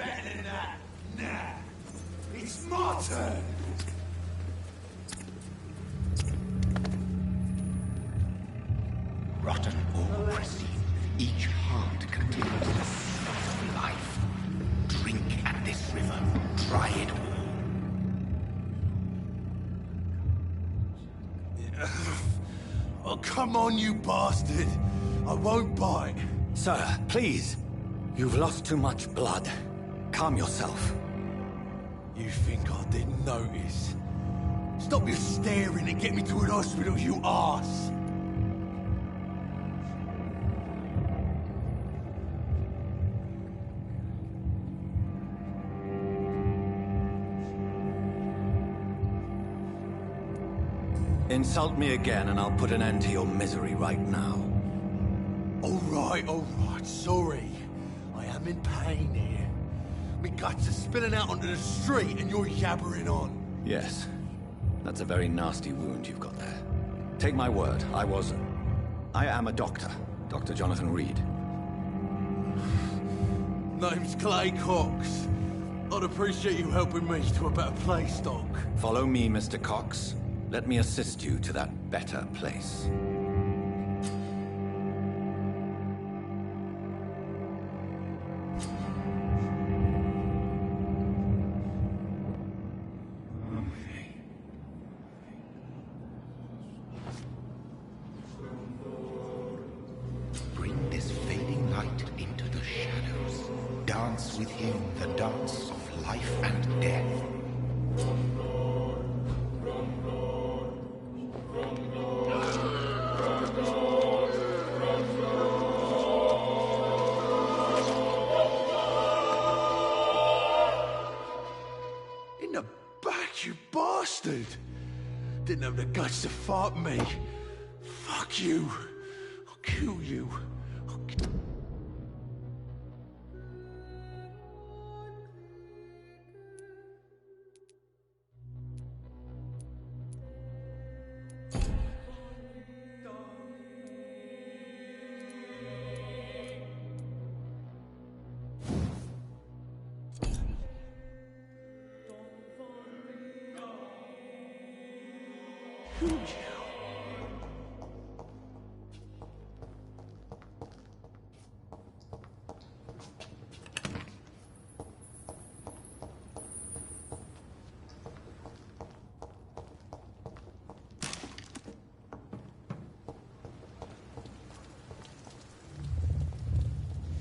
better than that. Nah. It's my turn. Rotten or pristine, each heart contains the seed of life. Drink at this river, try it all. Oh, come on, you bastard. I won't bite. Sir, please. You've lost too much blood. Calm yourself. You think I didn't notice? Stop your staring and get me to an hospital, you arse! Insult me again and I'll put an end to your misery right now. All right, sorry. I am in pain here. My guts are spilling out onto the street and you're yabbering on. Yes. That's a very nasty wound you've got there. Take my word, I am a doctor. Dr. Jonathan Reed. Name's Clay Cox. I'd appreciate you helping me to a better place, Doc. Follow me, Mr. Cox. Let me assist you to that better place. Bring this fading light into the shadows. Dance with him the dance of life and death. In the back, you bastard! Didn't have the guts to fight me. Fuck you. I'll kill you.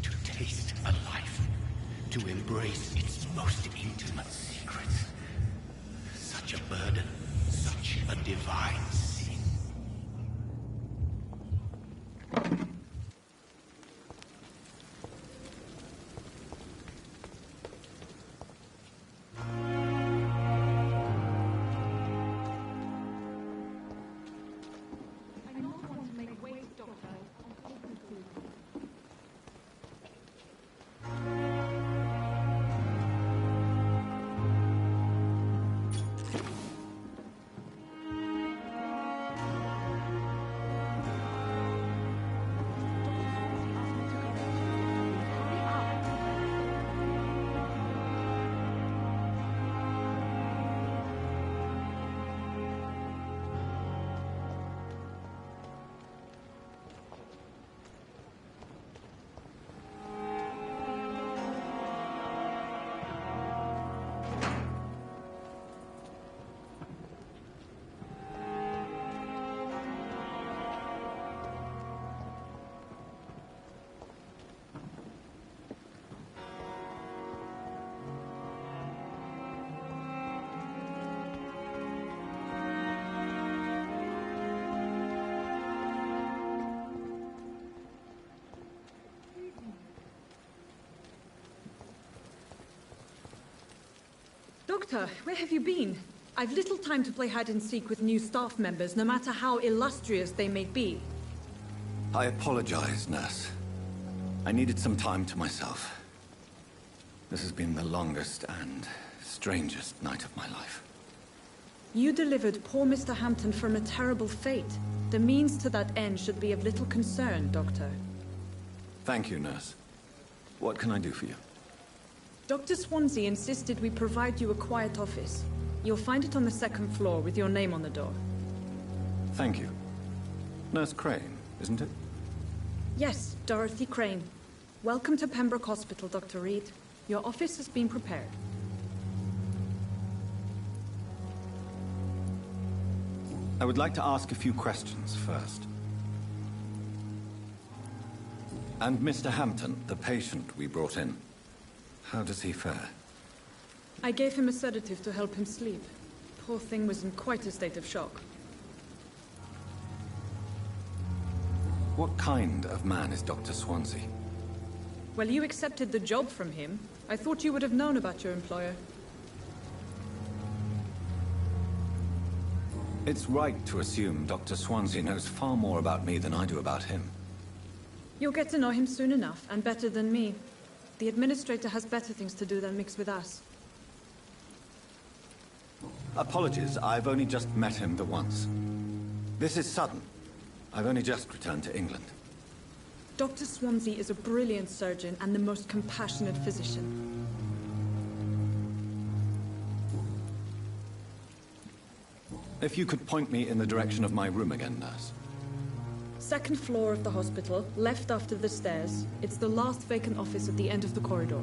To taste a life, to embrace its most intimate secrets. Such a burden, such a divine sin. Doctor, where have you been? I've little time to play hide and seek with new staff members, no matter how illustrious they may be. I apologize, nurse. I needed some time to myself. This has been the longest and strangest night of my life. You delivered poor Mr. Hampton from a terrible fate. The means to that end should be of little concern, Doctor. Thank you, nurse. What can I do for you? Dr. Swansea insisted we provide you a quiet office. You'll find it on the second floor with your name on the door. Thank you. Nurse Crane, isn't it? Yes, Dorothy Crane. Welcome to Pembroke Hospital, Dr. Reed. Your office has been prepared. I would like to ask a few questions first. And Mr. Hampton, the patient we brought in, how does he fare? I gave him a sedative to help him sleep. Poor thing was in quite a state of shock. What kind of man is Dr. Swansea? Well, you accepted the job from him. I thought you would have known about your employer. It's right to assume Dr. Swansea knows far more about me than I do about him. You'll get to know him soon enough, and better than me. The administrator has better things to do than mix with us. Apologies, I've only just met him the once. This is sudden. I've only just returned to England. Dr. Swansea is a brilliant surgeon and the most compassionate physician. If you could point me in the direction of my room again, nurse. Second floor of the hospital, left after the stairs. It's the last vacant office at the end of the corridor.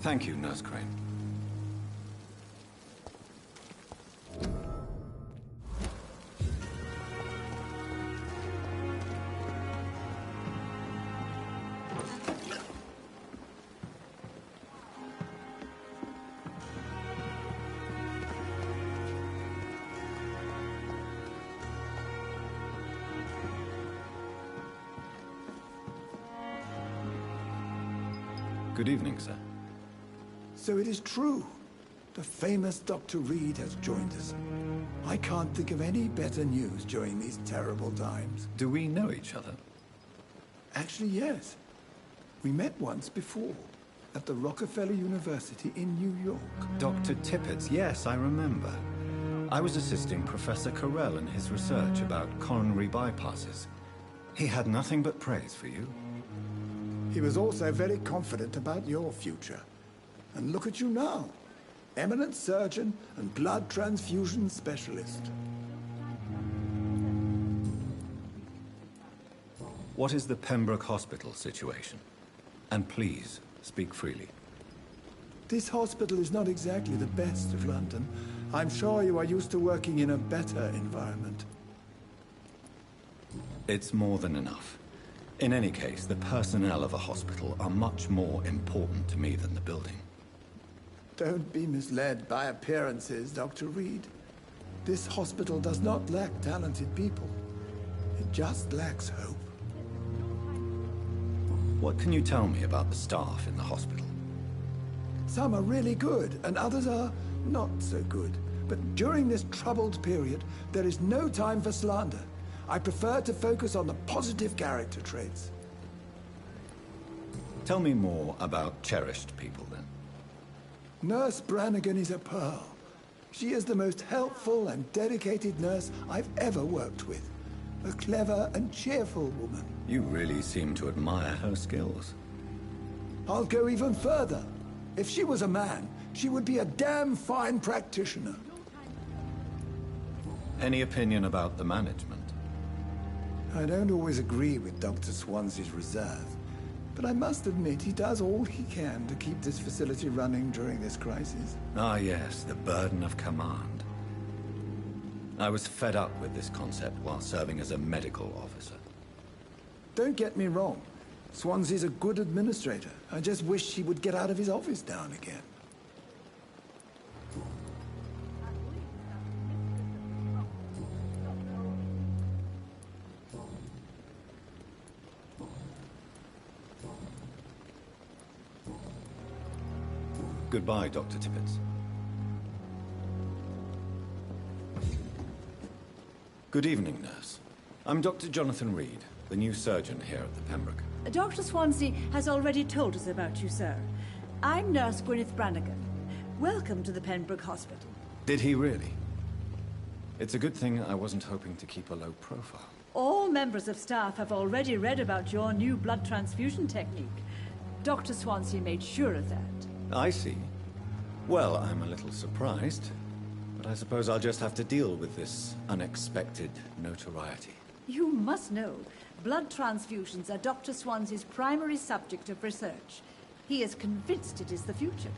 Thank you, Nurse Crane. Good evening, sir. So it is true. The famous Dr. Reed has joined us. I can't think of any better news during these terrible times. Do we know each other? Actually, yes. We met once before, at the Rockefeller University in New York. Dr. Tippett, yes, I remember. I was assisting Professor Carell in his research about coronary bypasses. He had nothing but praise for you. He was also very confident about your future. And look at you now. Eminent surgeon and blood transfusion specialist. What is the Pembroke Hospital situation? And please, speak freely. This hospital is not exactly the best of London. I'm sure you are used to working in a better environment. It's more than enough. In any case, the personnel of a hospital are much more important to me than the building. Don't be misled by appearances, Dr. Reed. This hospital does not lack talented people. It just lacks hope. What can you tell me about the staff in the hospital? Some are really good, and others are not so good. But during this troubled period, there is no time for slander. I prefer to focus on the positive character traits. Tell me more about cherished people, then. Nurse Brannigan is a pearl. She is the most helpful and dedicated nurse I've ever worked with. A clever and cheerful woman. You really seem to admire her skills. I'll go even further. If she was a man, she would be a damn fine practitioner. Any opinion about the management? I don't always agree with Dr. Swansea's reserve, but I must admit he does all he can to keep this facility running during this crisis. Ah, yes, the burden of command. I was fed up with this concept while serving as a medical officer. Don't get me wrong. Swansea's a good administrator. I just wish he would get out of his office now and again. Goodbye, Dr. Tippett. Good evening, nurse. I'm Dr. Jonathan Reed, the new surgeon here at the Pembroke. Dr. Swansea has already told us about you, sir. I'm Nurse Gwyneth Brannigan. Welcome to the Pembroke Hospital. Did he really? It's a good thing I wasn't hoping to keep a low profile. All members of staff have already read about your new blood transfusion technique. Dr. Swansea made sure of that. I see. Well, I'm a little surprised, but I suppose I'll just have to deal with this unexpected notoriety. You must know, blood transfusions are Dr. Swansea's primary subject of research. He is convinced it is the future.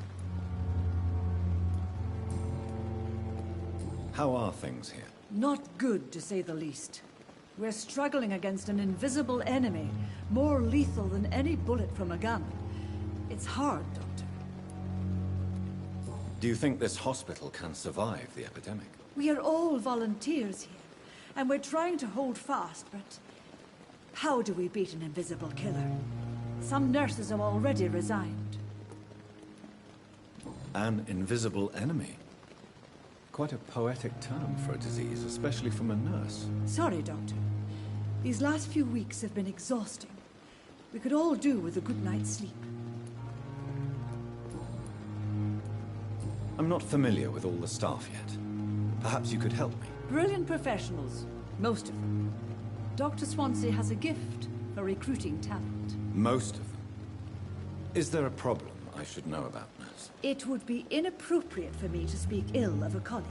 How are things here? Not good, to say the least. We're struggling against an invisible enemy, more lethal than any bullet from a gun. It's hard, Doctor. Do you think this hospital can survive the epidemic? We are all volunteers here, and we're trying to hold fast, but how do we beat an invisible killer? Some nurses have already resigned. An invisible enemy? Quite a poetic term for a disease, especially from a nurse. Sorry, Doctor. These last few weeks have been exhausting. We could all do with a good night's sleep. I'm not familiar with all the staff yet. Perhaps you could help me. Brilliant professionals, most of them. Dr. Swansea has a gift for recruiting talent. Most of them? Is there a problem I should know about, nurse? It would be inappropriate for me to speak ill of a colleague.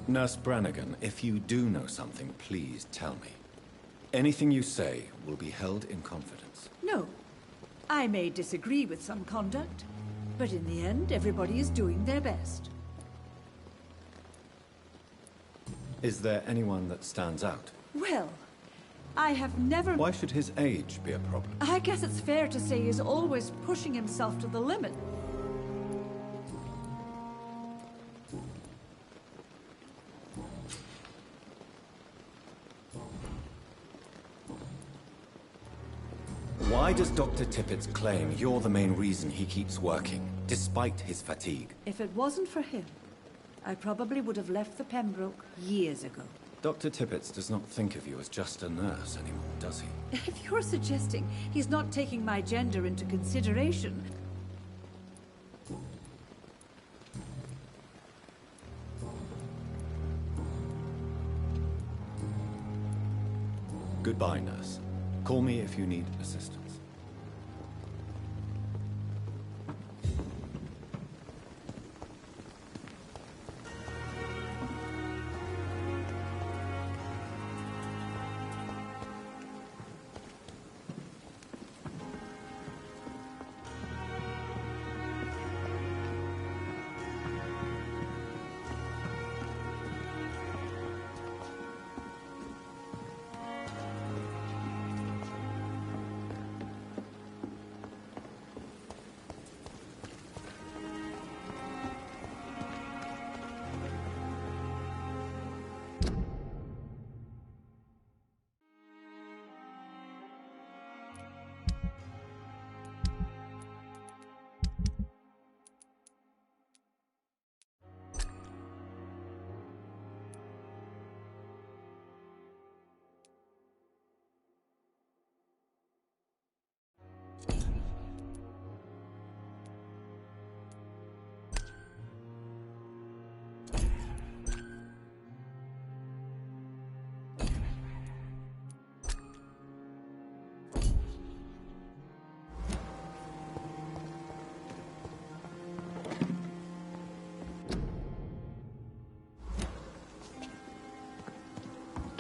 Nurse Brannigan, if you do know something, please tell me. Anything you say will be held in confidence. No. I may disagree with some conduct, but in the end, everybody is doing their best. Is there anyone that stands out? Well, I have never... Why should his age be a problem? I guess it's fair to say he's always pushing himself to the limit. Why does Dr. Tippett claim you're the main reason he keeps working, despite his fatigue? If it wasn't for him, I probably would have left the Pembroke years ago. Dr. Tippett does not think of you as just a nurse anymore, does he? If you're suggesting he's not taking my gender into consideration... Goodbye, nurse. Call me if you need assistance.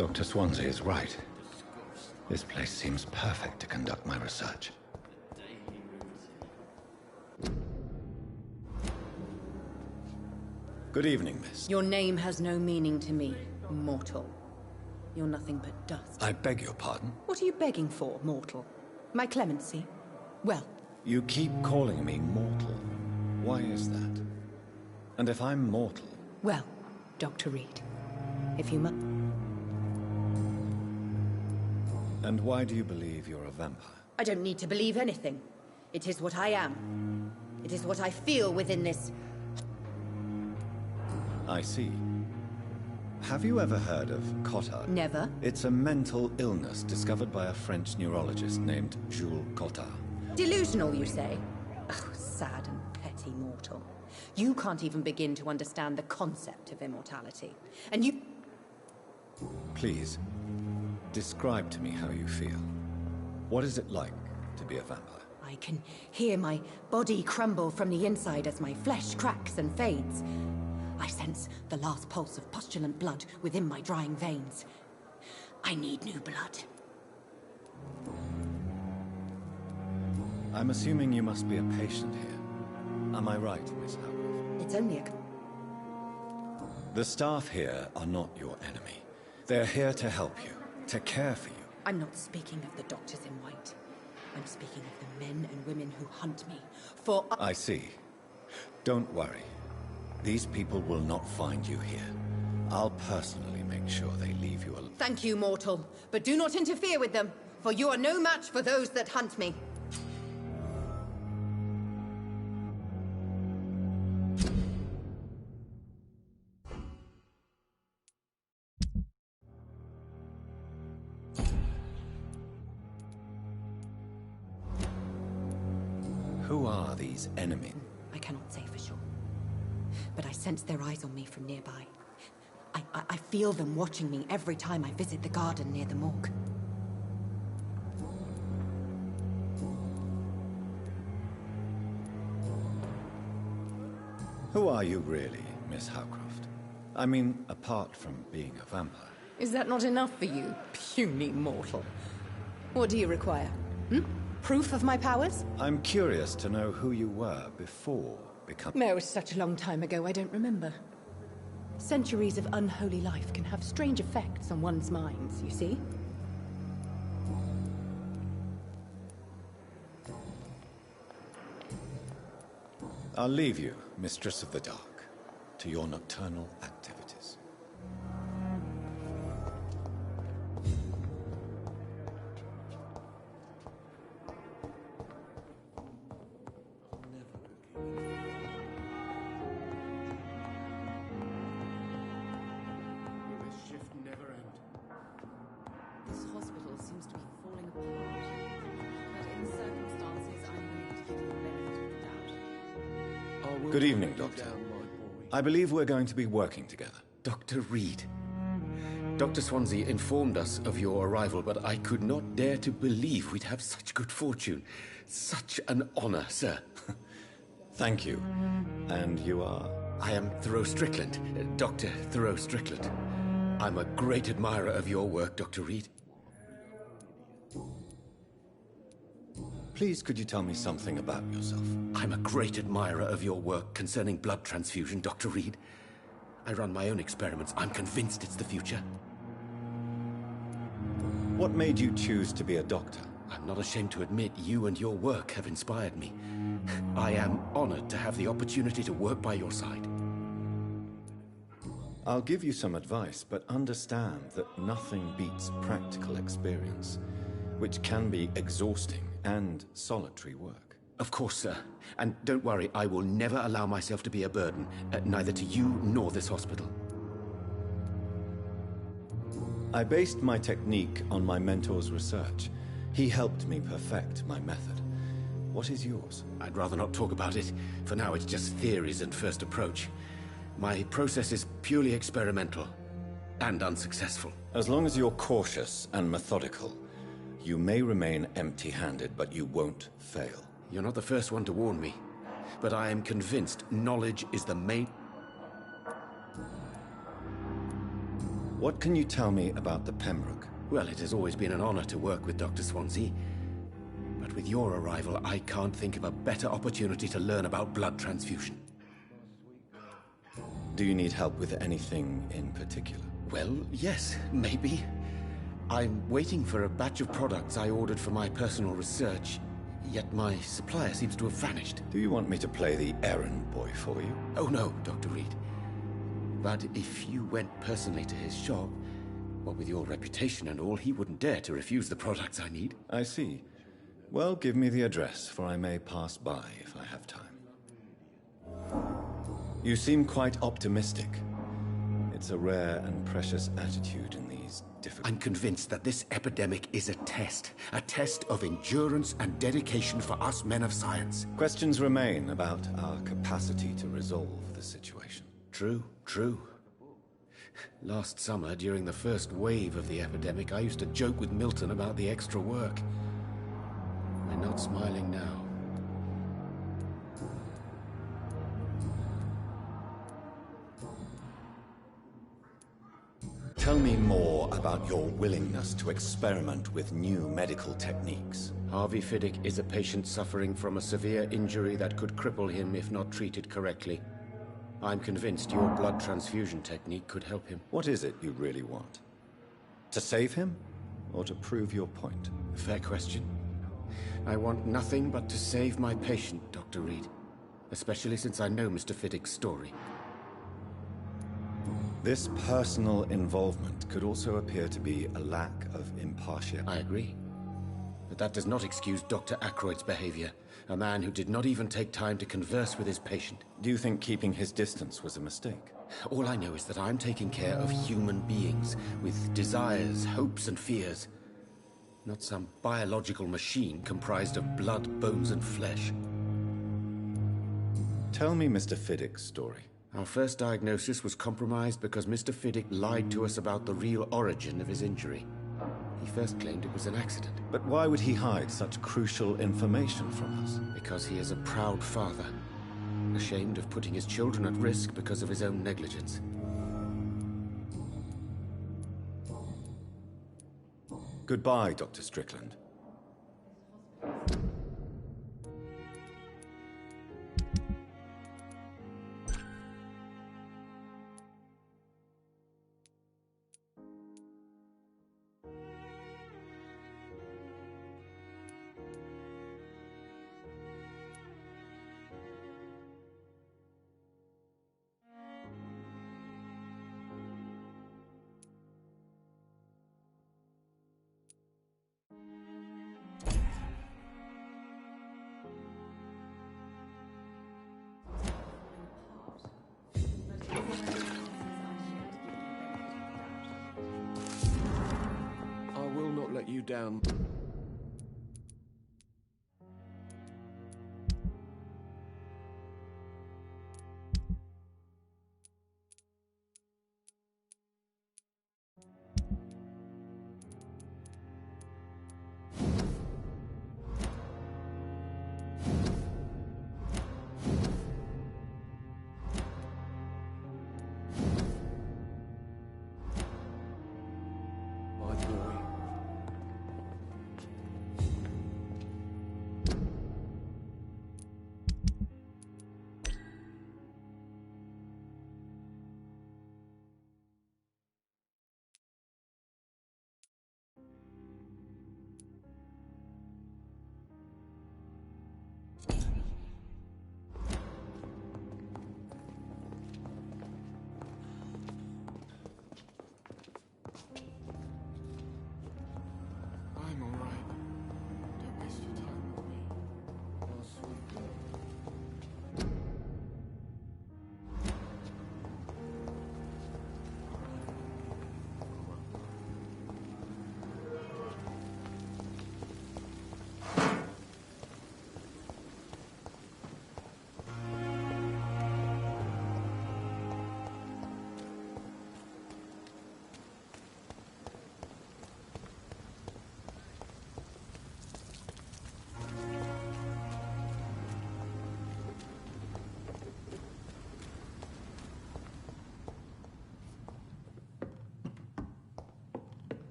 Dr. Swansea is right. This place seems perfect to conduct my research. Good evening, miss. Your name has no meaning to me, mortal. You're nothing but dust. I beg your pardon? What are you begging for, mortal? My clemency? Well... You keep calling me mortal. Why is that? And if I'm mortal... Well, Dr. Reed, if you must... And why do you believe you're a vampire? I don't need to believe anything. It is what I am. It is what I feel within this... I see. Have you ever heard of Cotard? Never. It's a mental illness discovered by a French neurologist named Jules Cotard. Delusional, you say? Oh, sad and petty mortal. You can't even begin to understand the concept of immortality. And you... Please, describe to me how you feel. What is it like to be a vampire? I can hear my body crumble from the inside as my flesh cracks and fades. I sense the last pulse of postulant blood within my drying veins. I need new blood. I'm assuming you must be a patient here. Am I right, Miss Howard? It's only a... The staff here are not your enemy. They're here to help you, to care for you. I'm not speaking of the doctors in white. I'm speaking of the men and women who hunt me, for... I see. Don't worry. These people will not find you here. I'll personally make sure they leave you alone. Thank you, mortal, but do not interfere with them, for you are no match for those that hunt me. Who are these enemies? I cannot say for sure, but I sense their eyes on me from nearby. I feel them watching me every time I visit the garden near the morgue. Who are you really, Miss Howcroft? I mean, apart from being a vampire. Is that not enough for you, puny mortal? What do you require? Proof of my powers? I'm curious to know who you were before becoming... No, it was such a long time ago, I don't remember. Centuries of unholy life can have strange effects on one's minds, you see? I'll leave you, Mistress of the Dark, to your nocturnal activities. This hospital seems to be falling apart. But in circumstances, I'm willing to give you the benefit of the doubt. Good evening, Doctor. I believe we're going to be working together. Dr. Reed. Dr. Swansea informed us of your arrival, but I could not dare to believe we'd have such good fortune. Such an honor, sir. Thank you. And you are? I am Thoreau Strickland, Dr. Thoreau Strickland. I'm a great admirer of your work, Dr. Reed. Please, could you tell me something about yourself? I'm a great admirer of your work concerning blood transfusion, Dr. Reed. I run my own experiments. I'm convinced it's the future. What made you choose to be a doctor? I'm not ashamed to admit you and your work have inspired me. I am honored to have the opportunity to work by your side. I'll give you some advice, but understand that nothing beats practical experience, which can be exhausting and solitary work. Of course, sir. And don't worry, I will never allow myself to be a burden, neither to you nor this hospital. I based my technique on my mentor's research. He helped me perfect my method. What is yours? I'd rather not talk about it. For now, it's just theories and first approach. My process is purely experimental and unsuccessful. As long as you're cautious and methodical, you may remain empty-handed, but you won't fail. You're not the first one to warn me, but I am convinced knowledge is the main... What can you tell me about the Pembroke? Well, it has always been an honor to work with Dr. Swansea. But with your arrival, I can't think of a better opportunity to learn about blood transfusion. Do you need help with anything in particular? Well, yes, maybe. I'm waiting for a batch of products I ordered for my personal research, yet my supplier seems to have vanished. Do you want me to play the errand boy for you? Oh no, Dr. Reed. But if you went personally to his shop, what with your reputation and all, he wouldn't dare to refuse the products I need. I see. Well, give me the address, for I may pass by if I have time. You seem quite optimistic. It's a rare and precious attitude in these difficult... I'm convinced that this epidemic is a test of endurance and dedication for us men of science. Questions remain about our capacity to resolve the situation. True, true. Last summer, during the first wave of the epidemic, I used to joke with Milton about the extra work. We're not smiling now. Tell me more about your willingness to experiment with new medical techniques. Harvey Fiddick is a patient suffering from a severe injury that could cripple him if not treated correctly. I'm convinced your blood transfusion technique could help him. What is it you really want? To save him, or to prove your point? Fair question. I want nothing but to save my patient, Dr. Reed. Especially since I know Mr. Fiddick's story. This personal involvement could also appear to be a lack of impartiality. I agree. But that does not excuse Dr. Ackroyd's behavior. A man who did not even take time to converse with his patient. Do you think keeping his distance was a mistake? All I know is that I'm taking care of human beings with desires, hopes, and fears. Not some biological machine comprised of blood, bones, and flesh. Tell me Mr. Fiddick's story. Our first diagnosis was compromised because Mr. Fiddick lied to us about the real origin of his injury. He first claimed it was an accident. But why would he hide such crucial information from us? Because he is a proud father, ashamed of putting his children at risk because of his own negligence. Goodbye, Dr. Strickland. You down. My boy.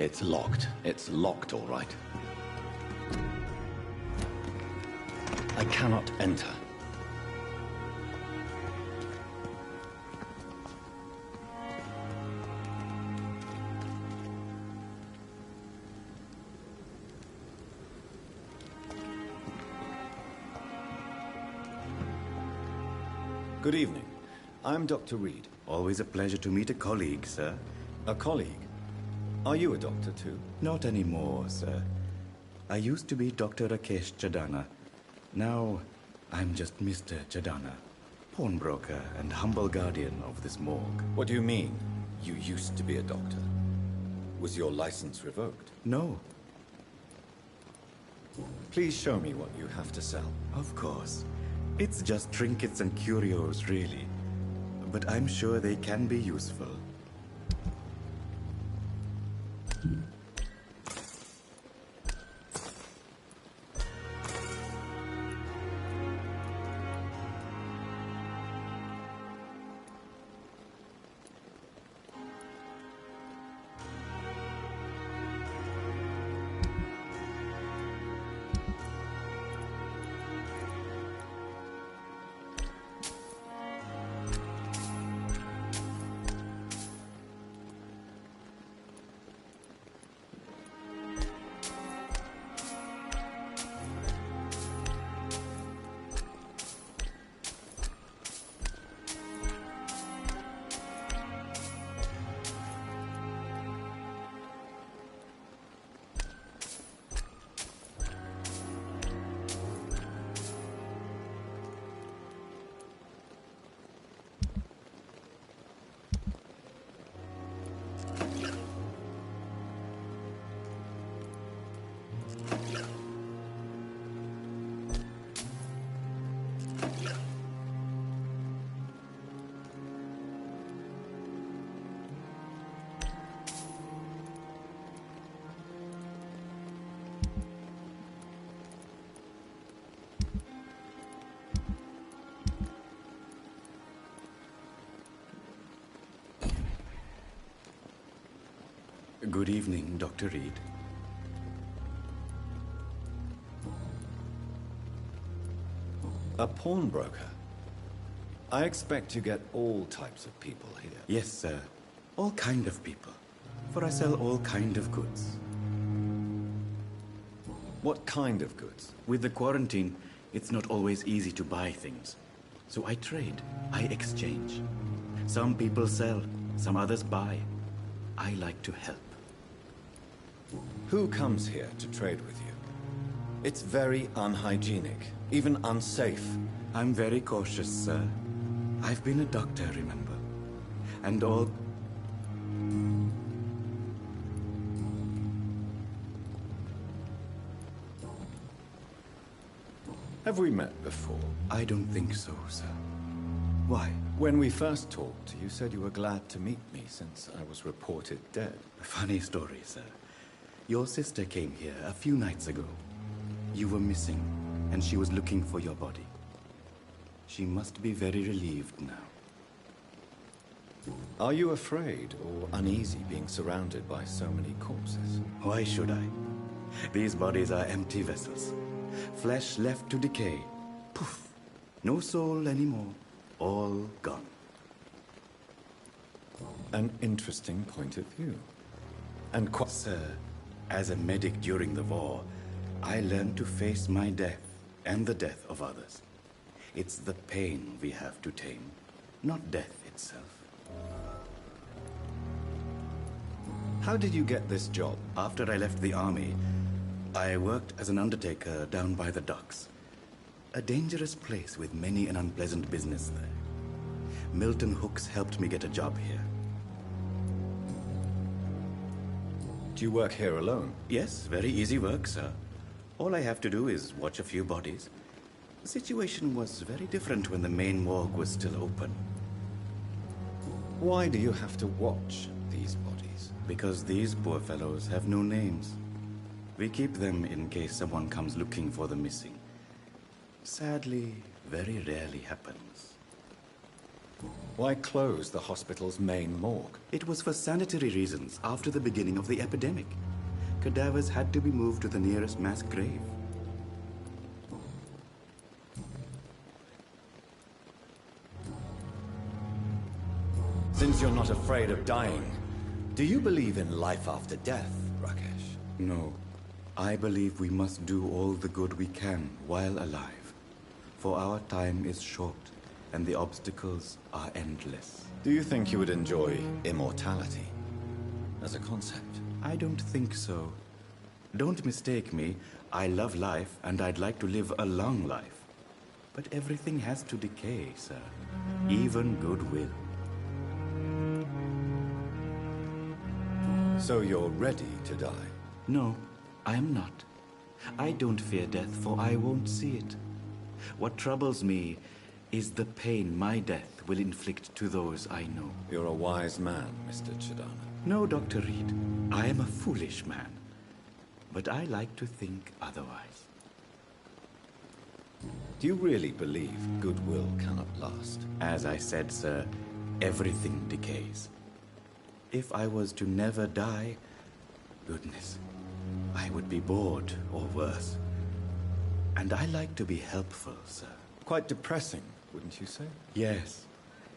It's locked. It's locked, all right. I cannot enter. Good evening. I'm Dr. Reed. Always a pleasure to meet a colleague, sir. A colleague? Are you a doctor too? Not anymore, sir. I used to be Dr. Rakesh Chadana. Now, I'm just Mr. Chadana, pawnbroker and humble guardian of this morgue. What do you mean, you used to be a doctor? Was your license revoked? No, Please show me what you have to sell. of course. It's just trinkets and curios, really. But I'm sure they can be useful. Good evening, Dr. Reed. A pawnbroker? I expect you get all types of people here. Yes, sir. All kind of people. For I sell all kind of goods. What kind of goods? With the quarantine, it's not always easy to buy things. So I trade. I exchange. Some people sell, some others buy. I like to help. Who comes here to trade with you? It's very unhygienic, even unsafe. I'm very cautious, sir. I've been a doctor, remember? And all... Have we met before? I don't think so, sir. Why? When we first talked, you said you were glad to meet me since I was reported dead. Funny story, sir. Your sister came here a few nights ago. You were missing, and she was looking for your body. She must be very relieved now. Are you afraid or uneasy being surrounded by so many corpses? Why should I? These bodies are empty vessels. Flesh left to decay. Poof. No soul anymore. All gone. An interesting point of view. And quite... Sir, as a medic during the war, I learned to face my death and the death of others. It's the pain we have to tame, not death itself. How did you get this job? After I left the army, I worked as an undertaker down by the docks. A dangerous place with many an unpleasant business there. Milton Hooks helped me get a job here. Do you work here alone? Yes, very easy work, sir. All I have to do is watch a few bodies. The situation was very different when the main morgue was still open. Why do you have to watch these bodies? Because these poor fellows have no names. We keep them in case someone comes looking for the missing. Sadly, very rarely happens. Why close the hospital's main morgue? It was for sanitary reasons after the beginning of the epidemic. Cadavers had to be moved to the nearest mass grave. Since you're not afraid of dying, do you believe in life after death, Rakesh? No. I believe we must do all the good we can while alive. For our time is short, and the obstacles are endless. Do you think you would enjoy immortality as a concept? I don't think so. Don't mistake me. I love life, and I'd like to live a long life. But everything has to decay, sir. Even goodwill. So you're ready to die? No, I am not. I don't fear death, for I won't see it. What troubles me is the pain my death will inflict to those I know. You're a wise man, Mr. Chidana. No, Dr. Reed. I am a foolish man. But I like to think otherwise. Do you really believe goodwill cannot last? As I said, sir, everything decays. If I was to never die, goodness, I would be bored or worse. And I like to be helpful, sir. Quite depressing, wouldn't you say? Yes,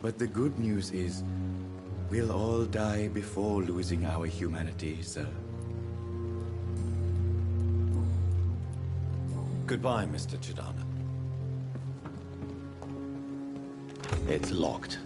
but the good news is, we'll all die before losing our humanity, sir. Goodbye, Mr. Chidana. It's locked.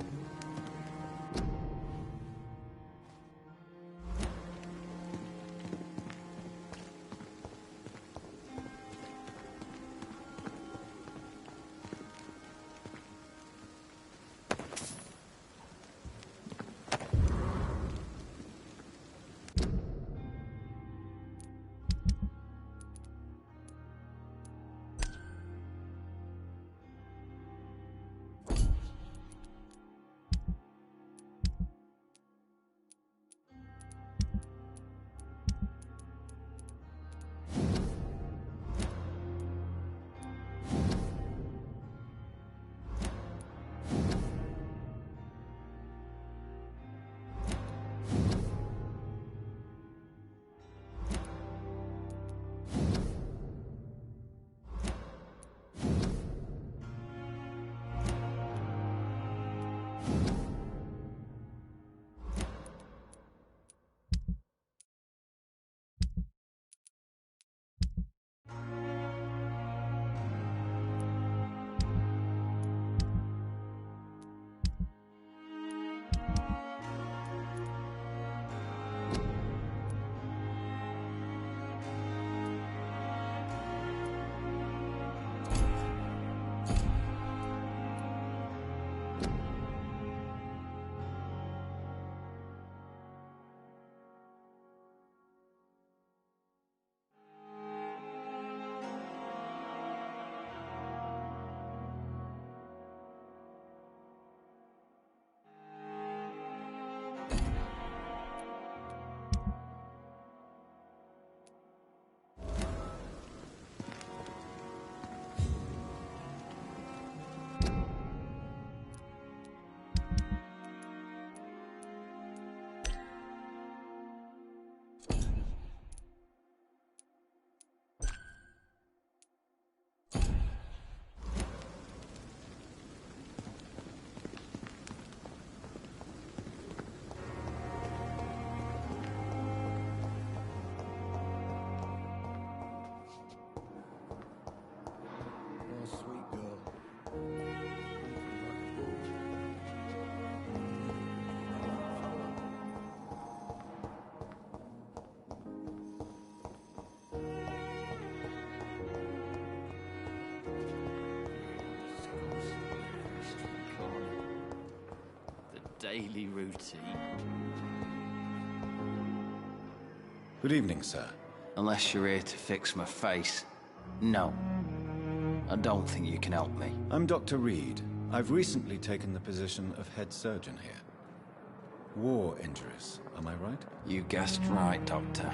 Daily routine. Good evening, sir. Unless you're here to fix my face. No. I don't think you can help me. I'm Dr. Reed. I've recently taken the position of head surgeon here. War injuries, am I right? You guessed right, Doctor.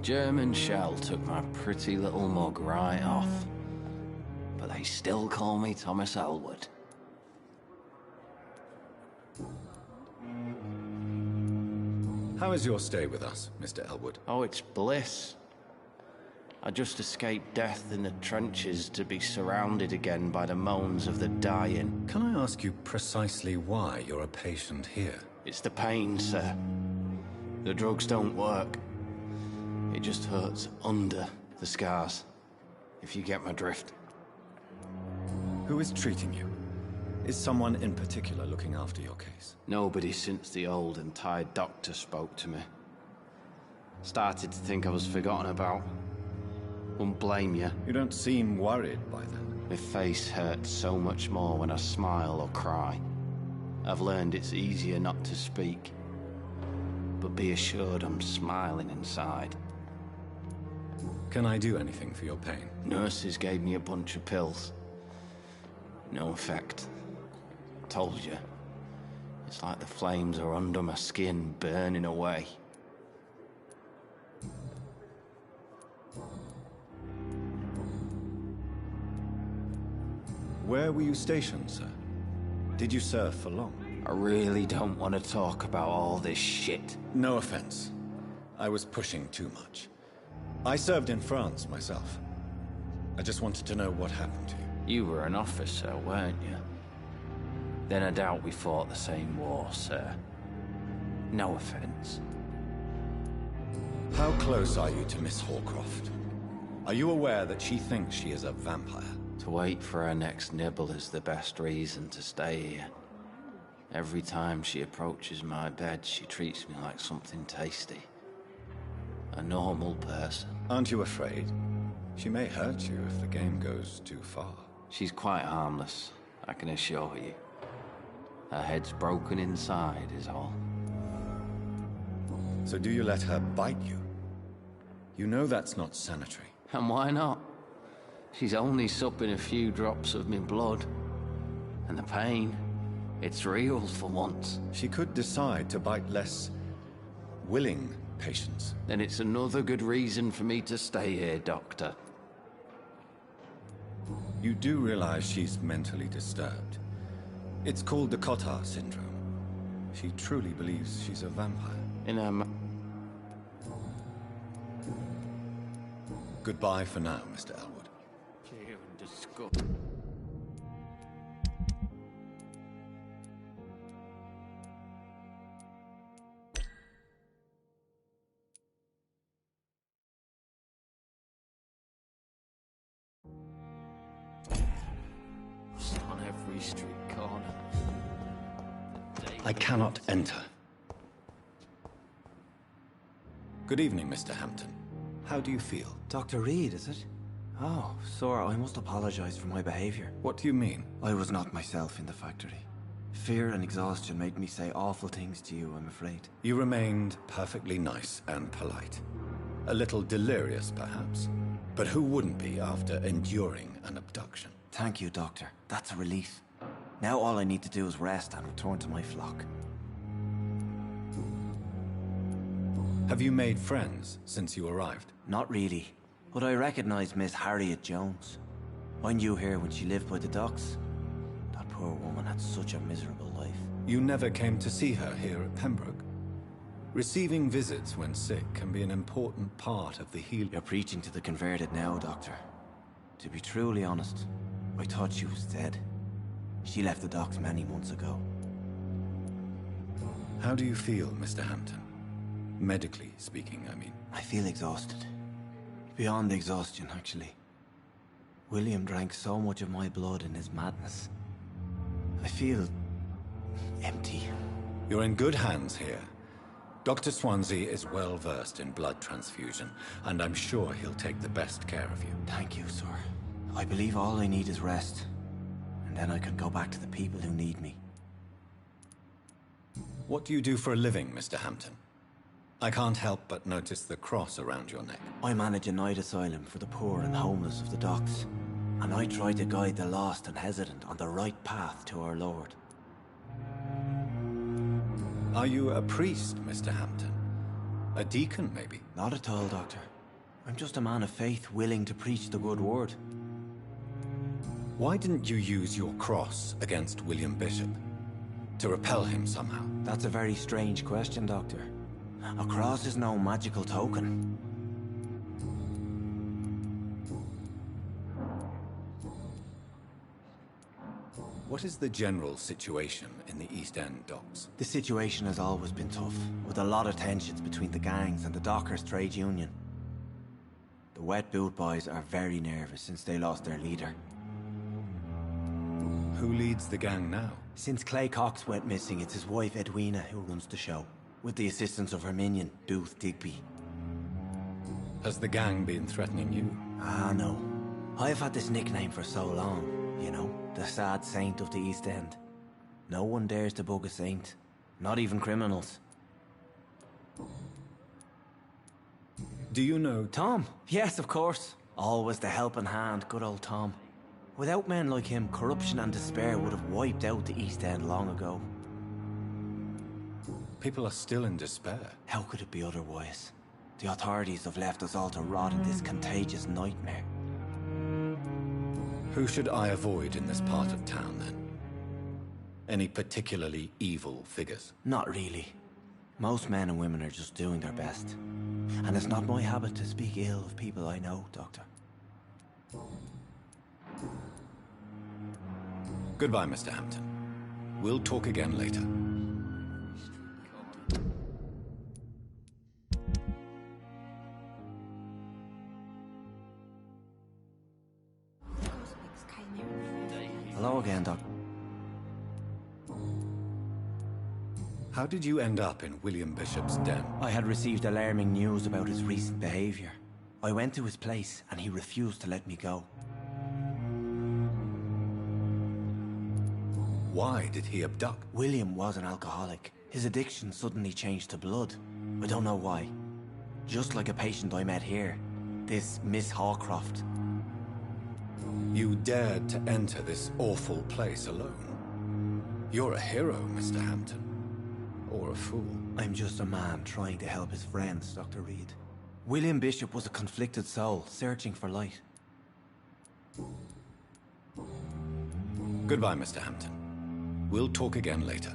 German shell took my pretty little mug right off. But they still call me Thomas Elwood. How is your stay with us, Mr. Elwood? Oh, it's bliss. I just escaped death in the trenches to be surrounded again by the moans of the dying. Can I ask you precisely why you're a patient here? It's the pain, sir. The drugs don't work. It just hurts under the scars, if you get my drift. Who is treating you? Is someone in particular looking after your case? Nobody since the old and tired doctor spoke to me. Started to think I was forgotten about. Won't blame you. You don't seem worried by that. My face hurts so much more when I smile or cry. I've learned it's easier not to speak. But be assured I'm smiling inside. Can I do anything for your pain? Nurses gave me a bunch of pills. No effect. Told you. It's like the flames are under my skin, burning away. Where were you stationed, sir? Did you serve for long? I really don't want to talk about all this shit. No offense. I was pushing too much. I served in France myself. I just wanted to know what happened to you. You were an officer, weren't you? Then I doubt we fought the same war, sir. No offense. How close are you to Miss Horcroft? Are you aware that she thinks she is a vampire? To wait for her next nibble is the best reason to stay here. Every time she approaches my bed, she treats me like something tasty. A normal person. Aren't you afraid? She may hurt you if the game goes too far. She's quite harmless, I can assure you. Her head's broken inside is all. So do you let her bite you? You know that's not sanitary. And why not? She's only supping a few drops of me blood. And the pain, it's real for once. She could decide to bite less willing patients. Then it's another good reason for me to stay here, Doctor. You do realize she's mentally disturbed. It's called the Cotard syndrome. She truly believes she's a vampire. In her Goodbye for now, Mr. Elwood. Fear and disgust. On every street corner. I cannot enter. Good evening, Mr. Hampton. How do you feel? Dr. Reed, is it? Oh, sir, I must apologize for my behavior. What do you mean? I was not myself in the factory. Fear and exhaustion made me say awful things to you, I'm afraid. You remained perfectly nice and polite. A little delirious, perhaps. But who wouldn't be after enduring an abduction? Thank you, Doctor. That's a relief. Now all I need to do is rest and return to my flock. Have you made friends since you arrived? Not really, but I recognize Miss Harriet Jones. I knew her when she lived by the docks. That poor woman had such a miserable life. You never came to see her here at Pembroke? Receiving visits when sick can be an important part of the healing. You're preaching to the converted now, Doctor. To be truly honest, I thought she was dead. She left the docks many months ago. How do you feel, Mr. Hampton? Medically speaking, I mean. I feel exhausted. Beyond exhaustion, actually. William drank so much of my blood in his madness. I feel empty. You're in good hands here. Dr. Swansea is well versed in blood transfusion, and I'm sure he'll take the best care of you. Thank you, sir. I believe all I need is rest. And then I can go back to the people who need me. What do you do for a living, Mr. Hampton? I can't help but notice the cross around your neck. I manage a night asylum for the poor and homeless of the docks. And I try to guide the lost and hesitant on the right path to our Lord. Are you a priest, Mr. Hampton? A deacon, maybe? Not at all, Doctor. I'm just a man of faith willing to preach the good word. Why didn't you use your cross against William Bishop? To repel him somehow? That's a very strange question, Doctor. A cross is no magical token. What is the general situation in the East End docks? The situation has always been tough, with a lot of tensions between the gangs and the Dockers' trade union. The Wet Boot Boys are very nervous since they lost their leader. Who leads the gang now? Since Clay Cox went missing, it's his wife Edwina who runs the show, with the assistance of her minion, Booth Digby. Has the gang been threatening you? Ah, no. I've had this nickname for so long, you know, the sad saint of the East End. No one dares to bug a saint, not even criminals. Do you know Tom? Yes, of course. Always the helping hand, good old Tom. Without men like him, corruption and despair would have wiped out the East End long ago. People are still in despair? How could it be otherwise? The authorities have left us all to rot in this contagious nightmare. Who should I avoid in this part of town, then? Any particularly evil figures? Not really. Most men and women are just doing their best. And it's not my habit to speak ill of people I know, Doctor. Goodbye, Mr. Hampton. We'll talk again later. Hello again, Doc. How did you end up in William Bishop's den? I had received alarming news about his recent behavior. I went to his place and he refused to let me go. Why did he abduct? William was an alcoholic. His addiction suddenly changed to blood. I don't know why. Just like a patient I met here. This Miss Hawcroft. You dared to enter this awful place alone. You're a hero, Mr. Hampton. Or a fool. I'm just a man trying to help his friends, Dr. Reed. William Bishop was a conflicted soul, searching for light. Goodbye, Mr. Hampton. We'll talk again later.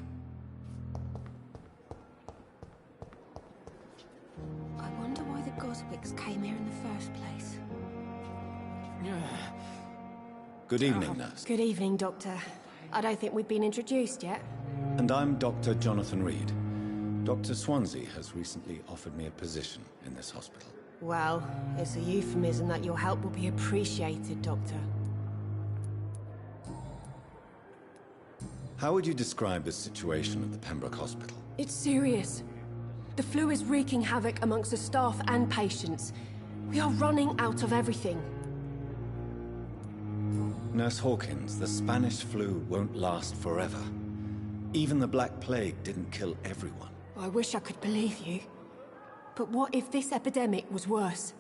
I wonder why the Goswicks came here in the first place. Good evening, nurse. Good evening, Doctor. I don't think we've been introduced yet. And I'm Dr. Jonathan Reed. Dr. Swansea has recently offered me a position in this hospital. Well, it's a euphemism that your help will be appreciated, Doctor. How would you describe the situation at the Pembroke Hospital? It's serious. The flu is wreaking havoc amongst the staff and patients. We are running out of everything. Nurse Hawkins, the Spanish flu won't last forever. Even the Black Plague didn't kill everyone. I wish I could believe you. But what if this epidemic was worse?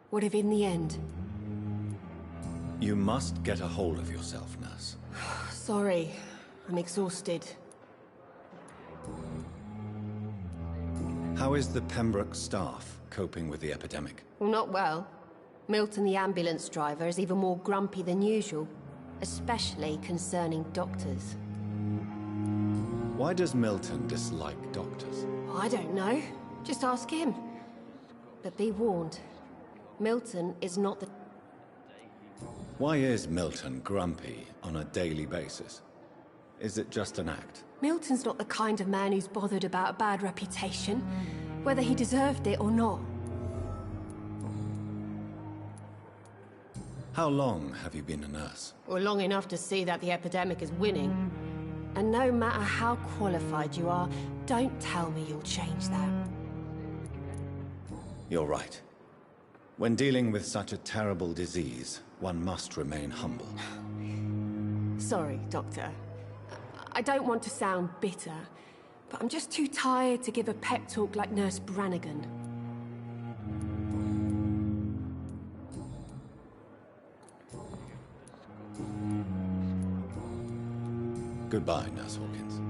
What if in the end... You must get a hold of yourself, nurse. Sorry, I'm exhausted. How is the Pembroke staff coping with the epidemic? Well, not well. Milton, the ambulance driver, is even more grumpy than usual, especially concerning doctors. Why does Milton dislike doctors? I don't know. Just ask him. But be warned, Milton is not the... Why is Milton grumpy on a daily basis? Is it just an act? Milton's not the kind of man who's bothered about a bad reputation, whether he deserved it or not. How long have you been a nurse? Well, long enough to see that the epidemic is winning. And no matter how qualified you are, don't tell me you'll change that. You're right. When dealing with such a terrible disease, one must remain humble. Sorry, Doctor. I don't want to sound bitter, but I'm just too tired to give a pep talk like Nurse Brannigan. Goodbye, Nurse Hawkins.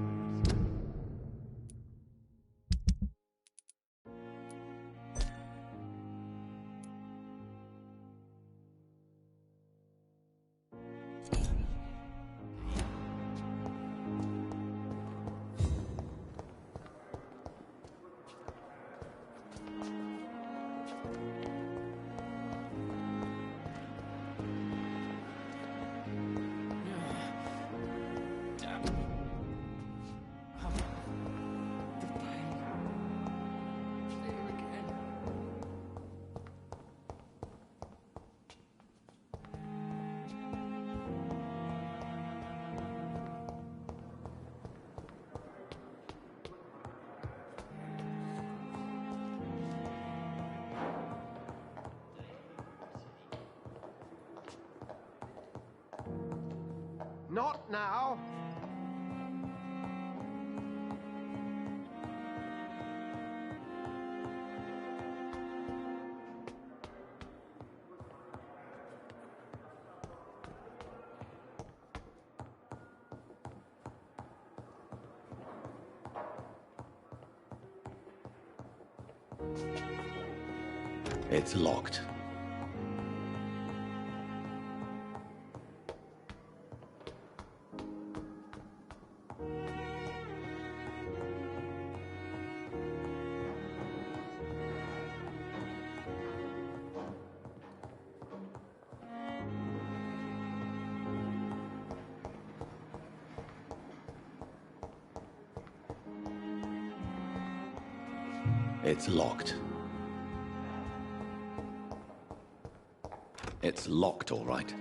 Not now. It's locked. It's locked. It's locked, all right.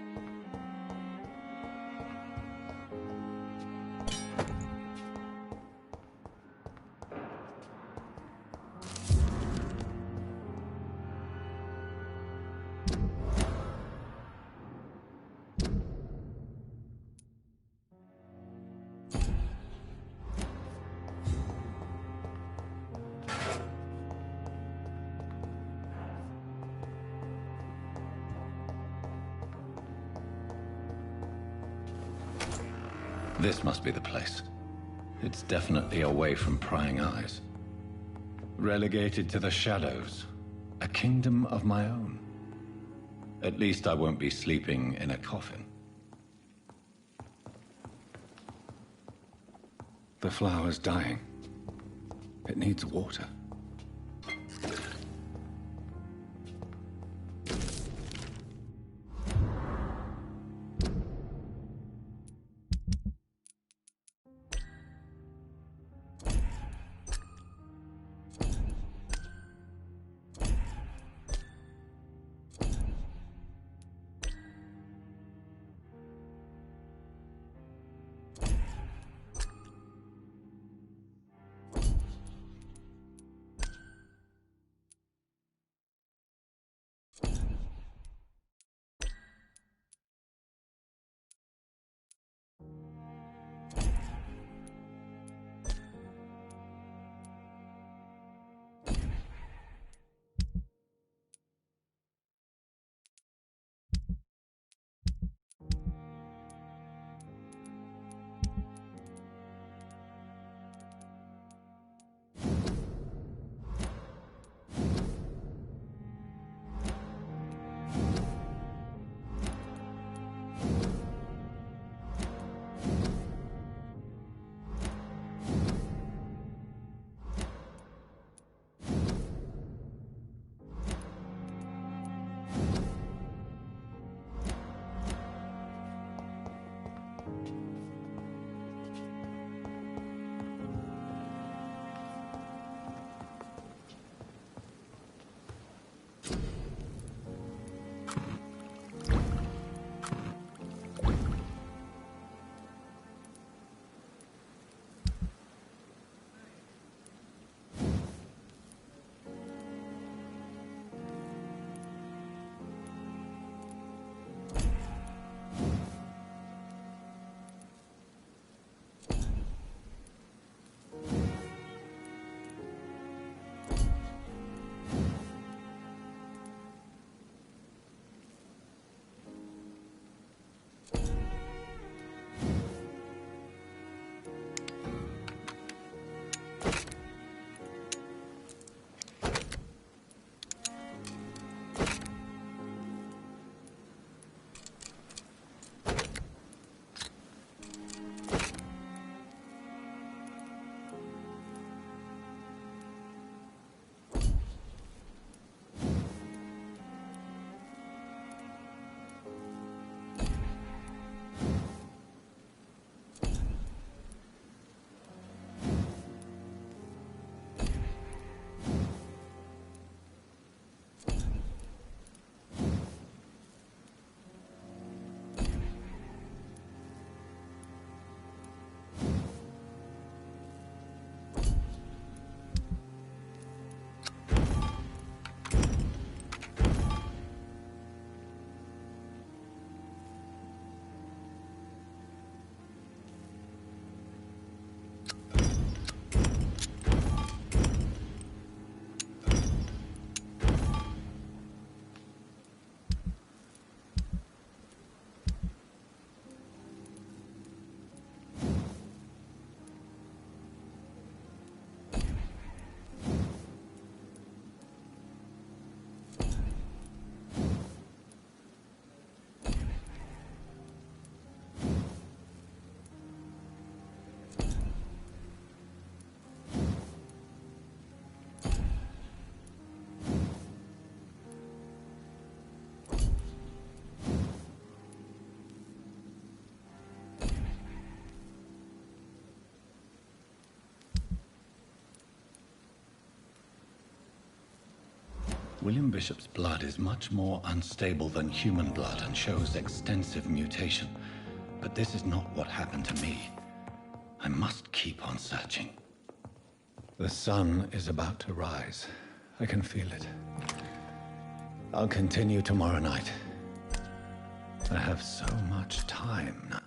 This must be the place. It's definitely away from prying eyes. Relegated to the shadows. A kingdom of my own. At least I won't be sleeping in a coffin. The flower's dying. It needs water. William Bishop's blood is much more unstable than human blood and shows extensive mutation. But this is not what happened to me. I must keep on searching. The sun is about to rise. I can feel it. I'll continue tomorrow night. I have so much time now.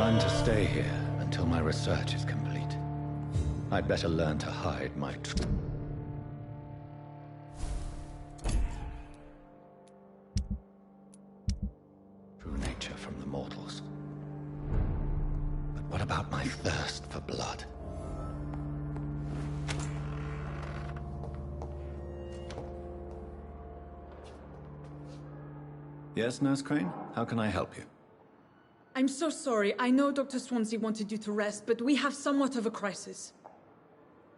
I'm to stay here until my research is complete. I'd better learn to hide my true nature from the mortals. But what about my thirst for blood? Yes, Nurse Crane? How can I help you? I'm so sorry. I know Dr. Swansea wanted you to rest, but we have somewhat of a crisis.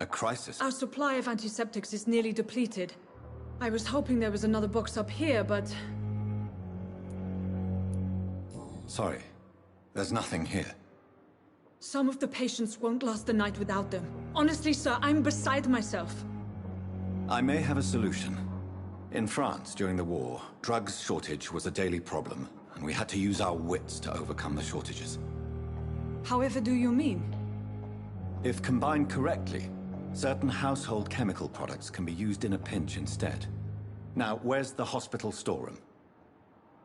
A crisis? Our supply of antiseptics is nearly depleted. I was hoping there was another box up here, but... Sorry. There's nothing here. Some of the patients won't last the night without them. Honestly, sir, I'm beside myself. I may have a solution. In France, during the war, drugs shortage was a daily problem, and we had to use our wits to overcome the shortages. However do you mean? If combined correctly, certain household chemical products can be used in a pinch instead. Now, where's the hospital storeroom?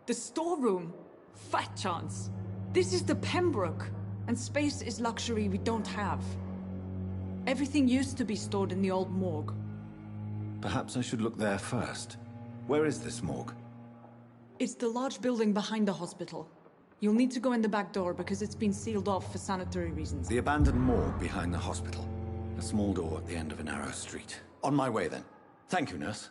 The storeroom? Fat chance. This is the Pembroke, and space is luxury we don't have. Everything used to be stored in the old morgue. Perhaps I should look there first. Where is this morgue? It's the large building behind the hospital. You'll need to go in the back door because it's been sealed off for sanitary reasons. The abandoned morgue behind the hospital. A small door at the end of a narrow street. On my way then. Thank you, nurse.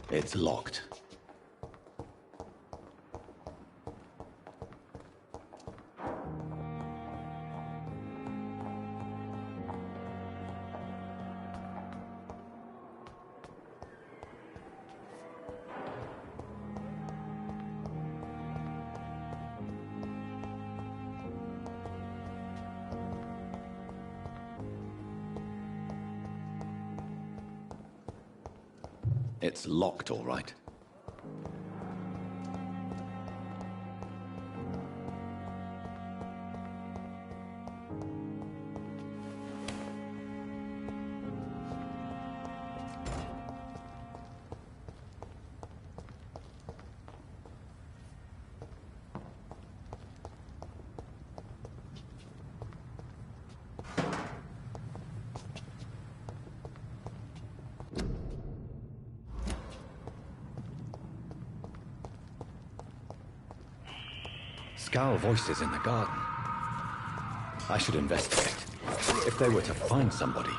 It's locked. It's locked, all right. Skull voices in the garden. I should investigate. If they were to find somebody.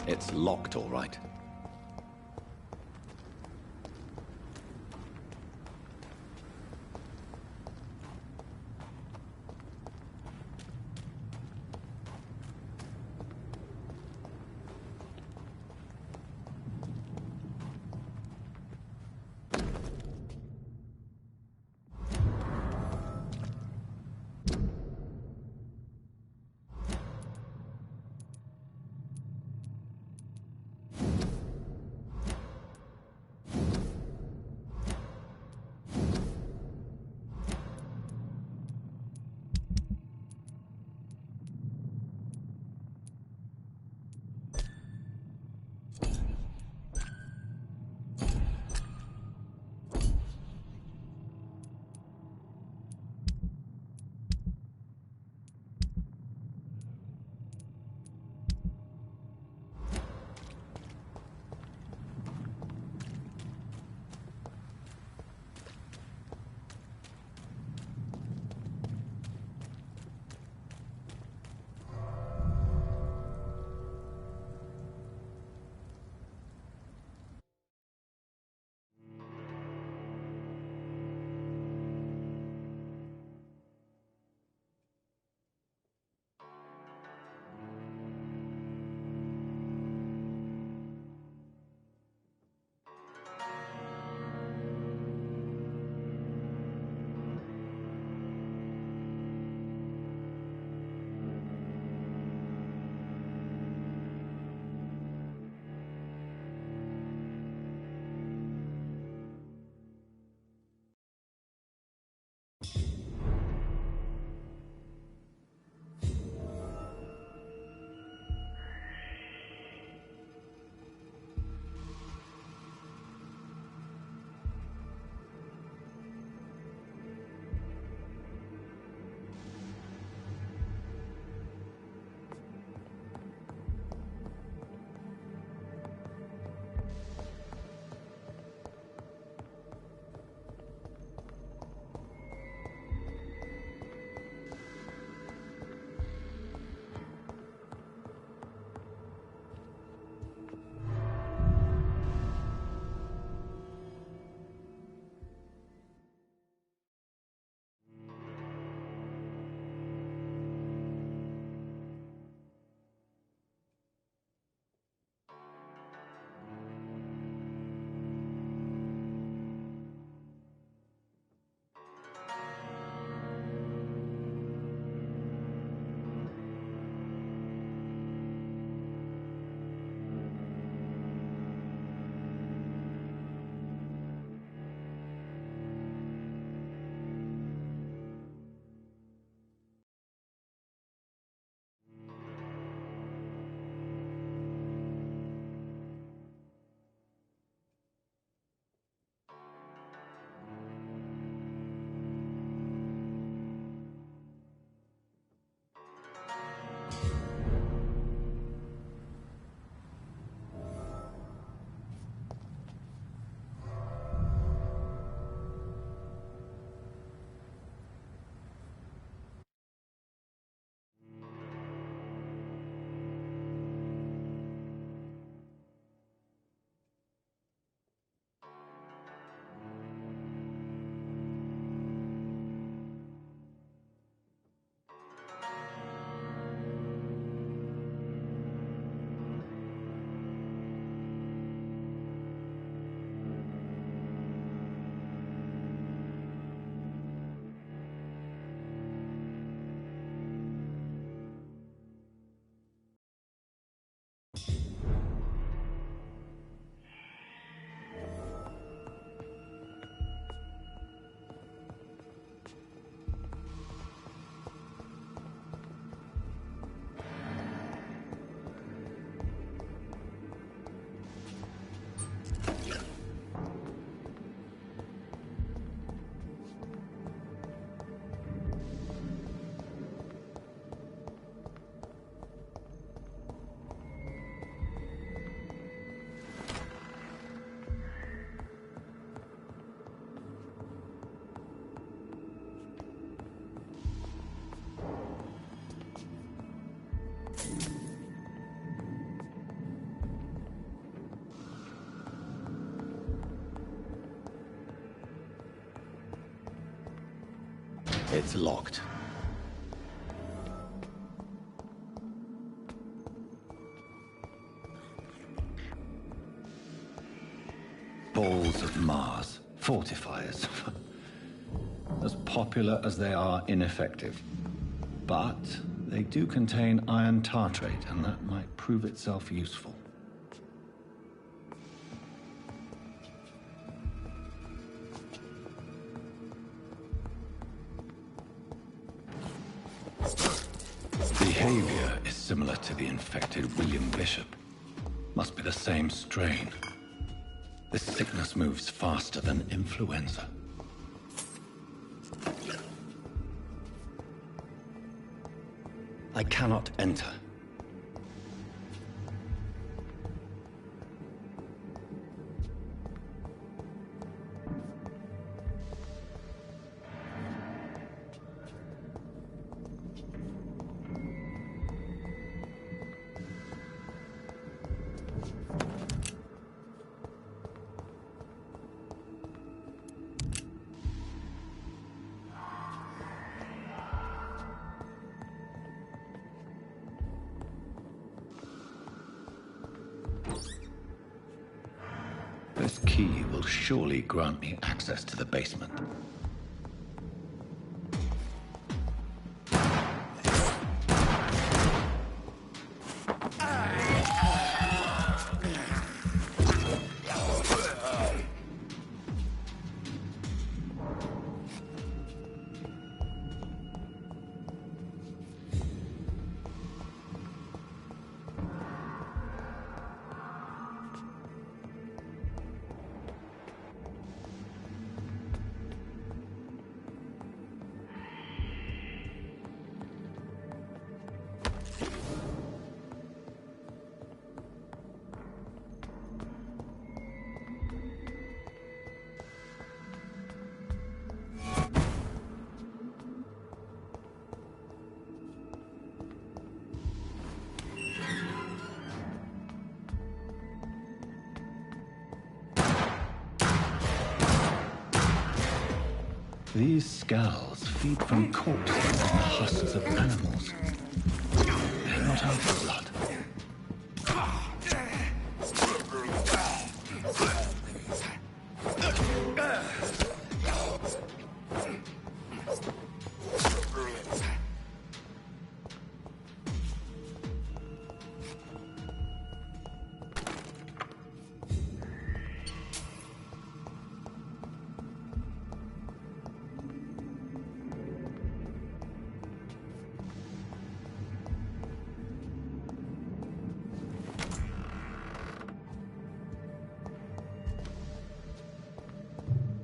It's locked, all right. It's locked. Balls of Mars, fortifiers. As popular as they are ineffective. But they do contain iron tartrate, and that might prove itself useful. Behavior is similar to the infected William Bishop. Must be the same strain. This sickness moves faster than influenza. I cannot enter. This key will surely grant me access to the basement. These skulls feed from corpses and the husks of animals. They're not after blood.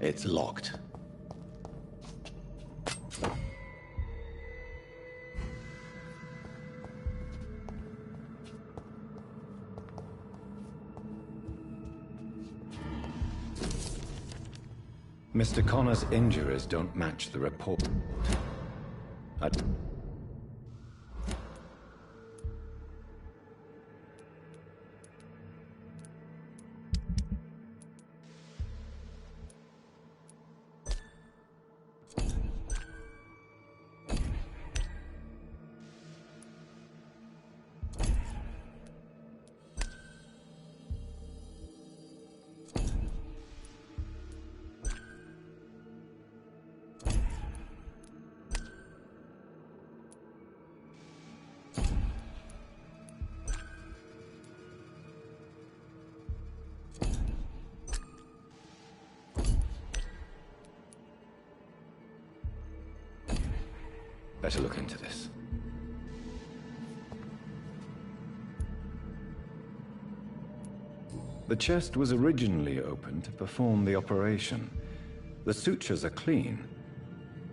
It's locked. Mr. Connor's injuries don't match the report. Better look into this. The chest was originally opened to perform the operation. The sutures are clean,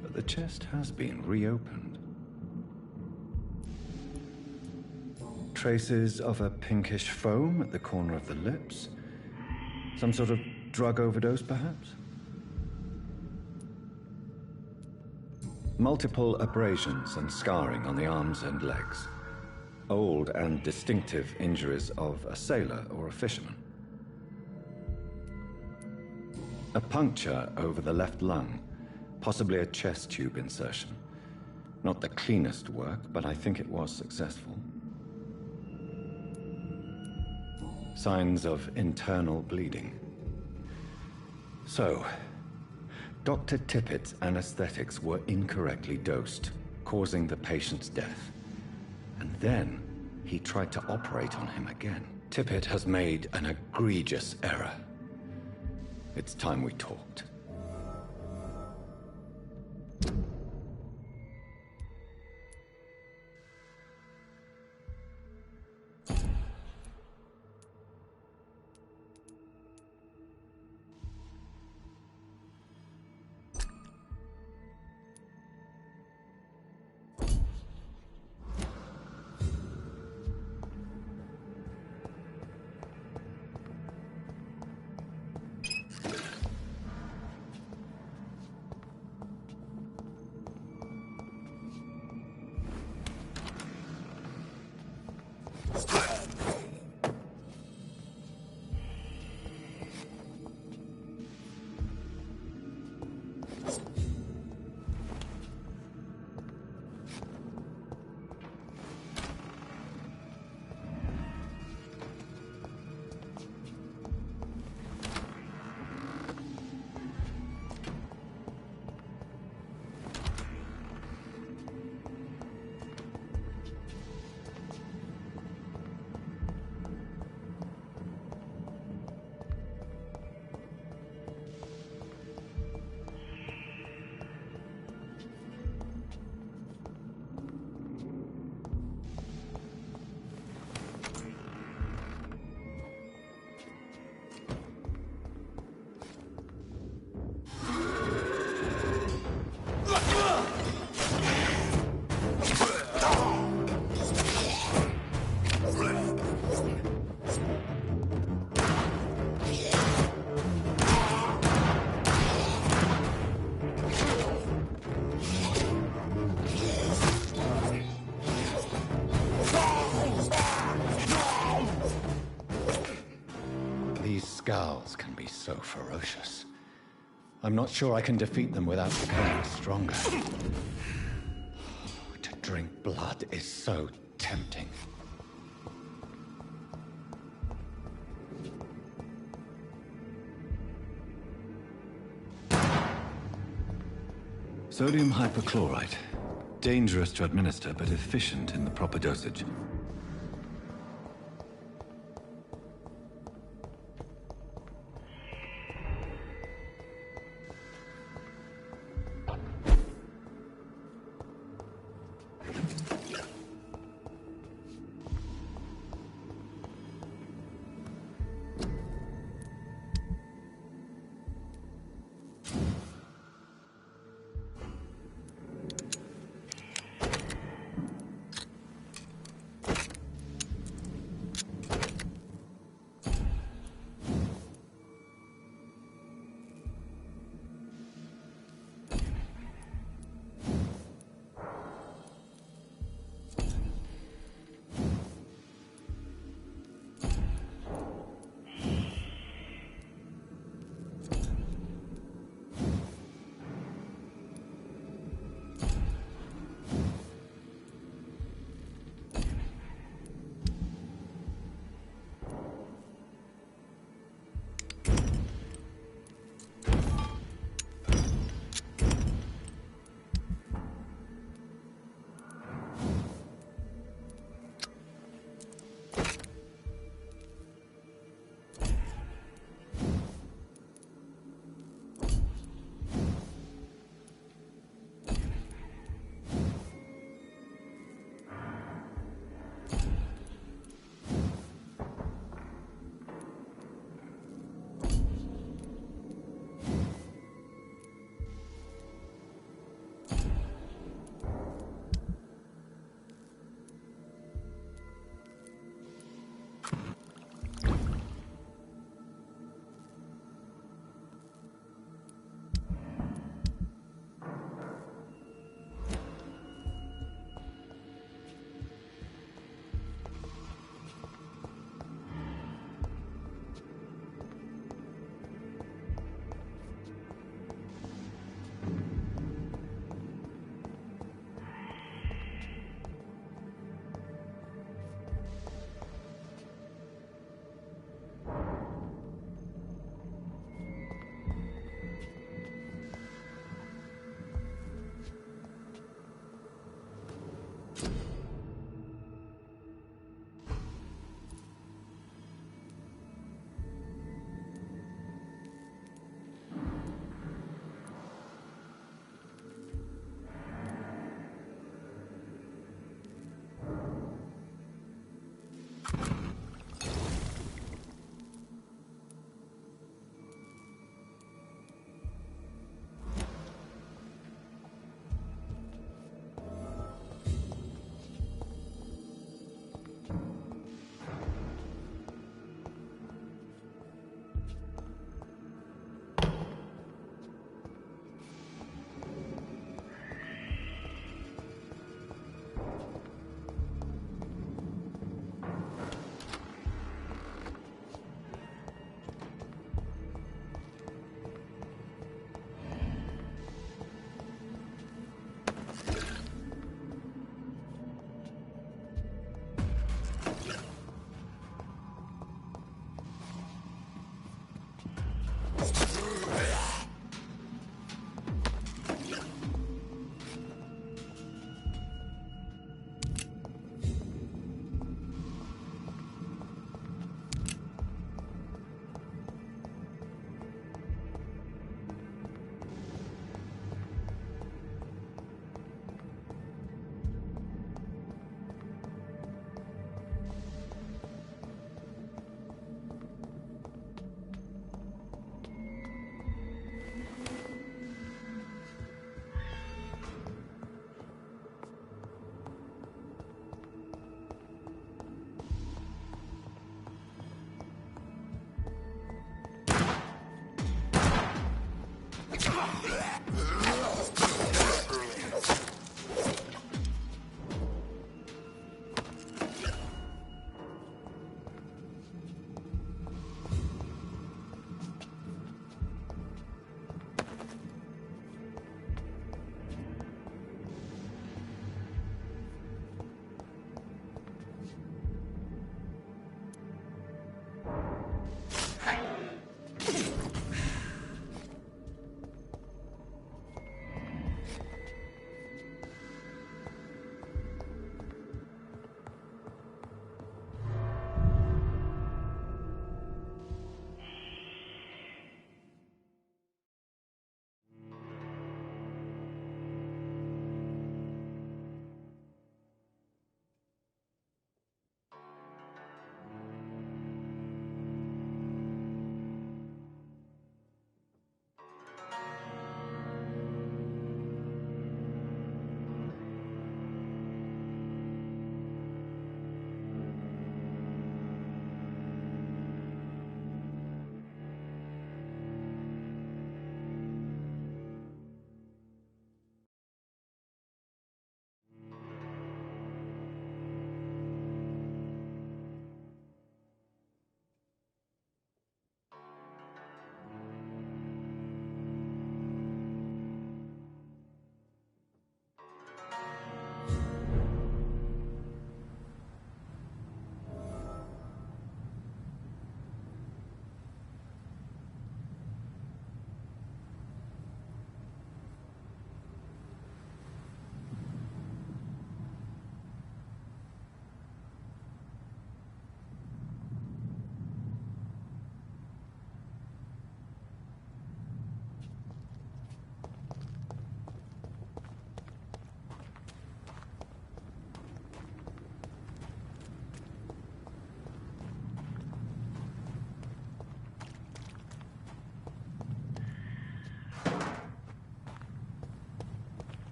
but the chest has been reopened. Traces of a pinkish foam at the corner of the lips. Some sort of drug overdose, perhaps? Multiple abrasions and scarring on the arms and legs. Old and distinctive injuries of a sailor or a fisherman. A puncture over the left lung, Possibly a chest tube insertion. Not the cleanest work, but I think it was successful. Signs of internal bleeding. So, Dr. Tippett's anesthetics were incorrectly dosed, causing the patient's death. And then, he tried to operate on him again. Tippett has made an egregious error. It's time we talked. Skulls can be so ferocious. I'm not sure I can defeat them without becoming stronger. To drink blood is so tempting. Sodium hypochlorite. Dangerous to administer, but efficient in the proper dosage.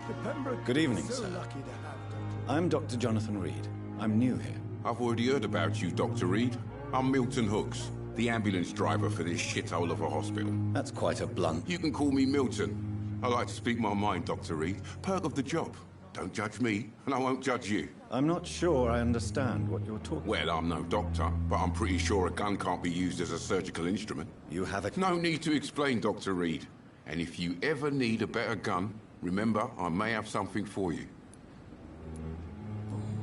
The Pembroke Good evening, is so sir. lucky to have Dr. I'm Dr. Jonathan Reed. I'm new here. I've already heard about you, Dr. Reed. I'm Milton Hooks, the ambulance driver for this shithole of a hospital. That's quite a blunt... You can call me Milton. I like to speak my mind, Dr. Reed. Perk of the job. Don't judge me, and I won't judge you. I'm not sure I understand what you're talking about. Well, I'm no doctor, but I'm pretty sure a gun can't be used as a surgical instrument. You have a... No need to explain, Dr. Reed. And if you ever need a better gun, remember, I may have something for you.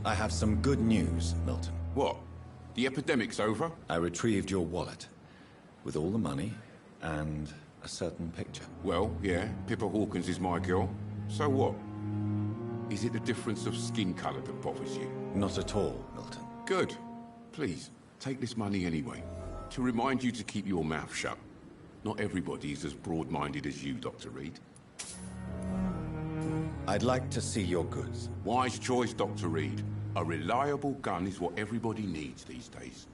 I have some good news, Milton. What? The epidemic's over? I retrieved your wallet with all the money and a certain picture. Well, yeah, Pippa Hawkins is my girl. So what? Is it the difference of skin colour that bothers you? Not at all, Milton. Good. Please, take this money anyway. To remind you to keep your mouth shut. Not everybody is as broad-minded as you, Dr. Reed. I'd like to see your goods. Wise choice, Dr. Reed. A reliable gun is what everybody needs these days.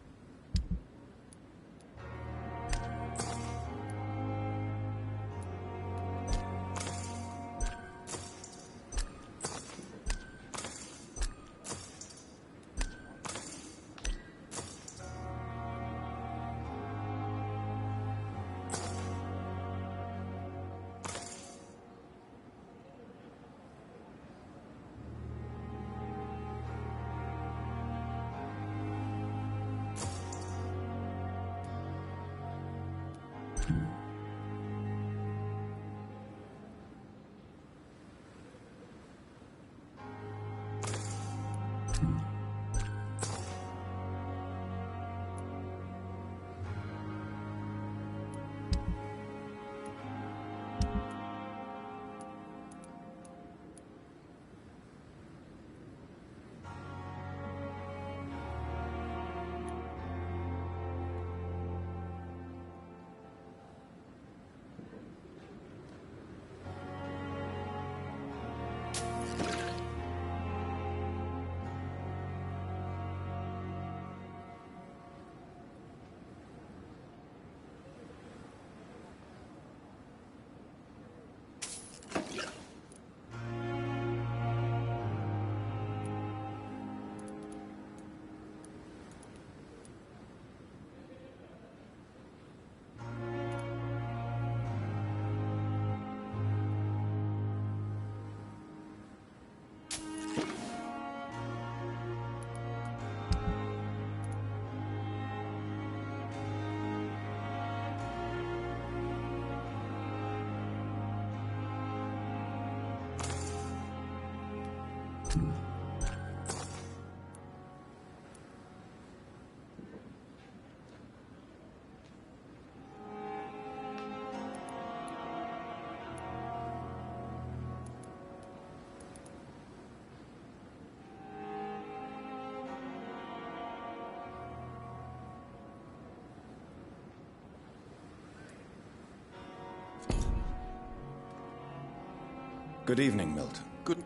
Good evening, Milton. Good.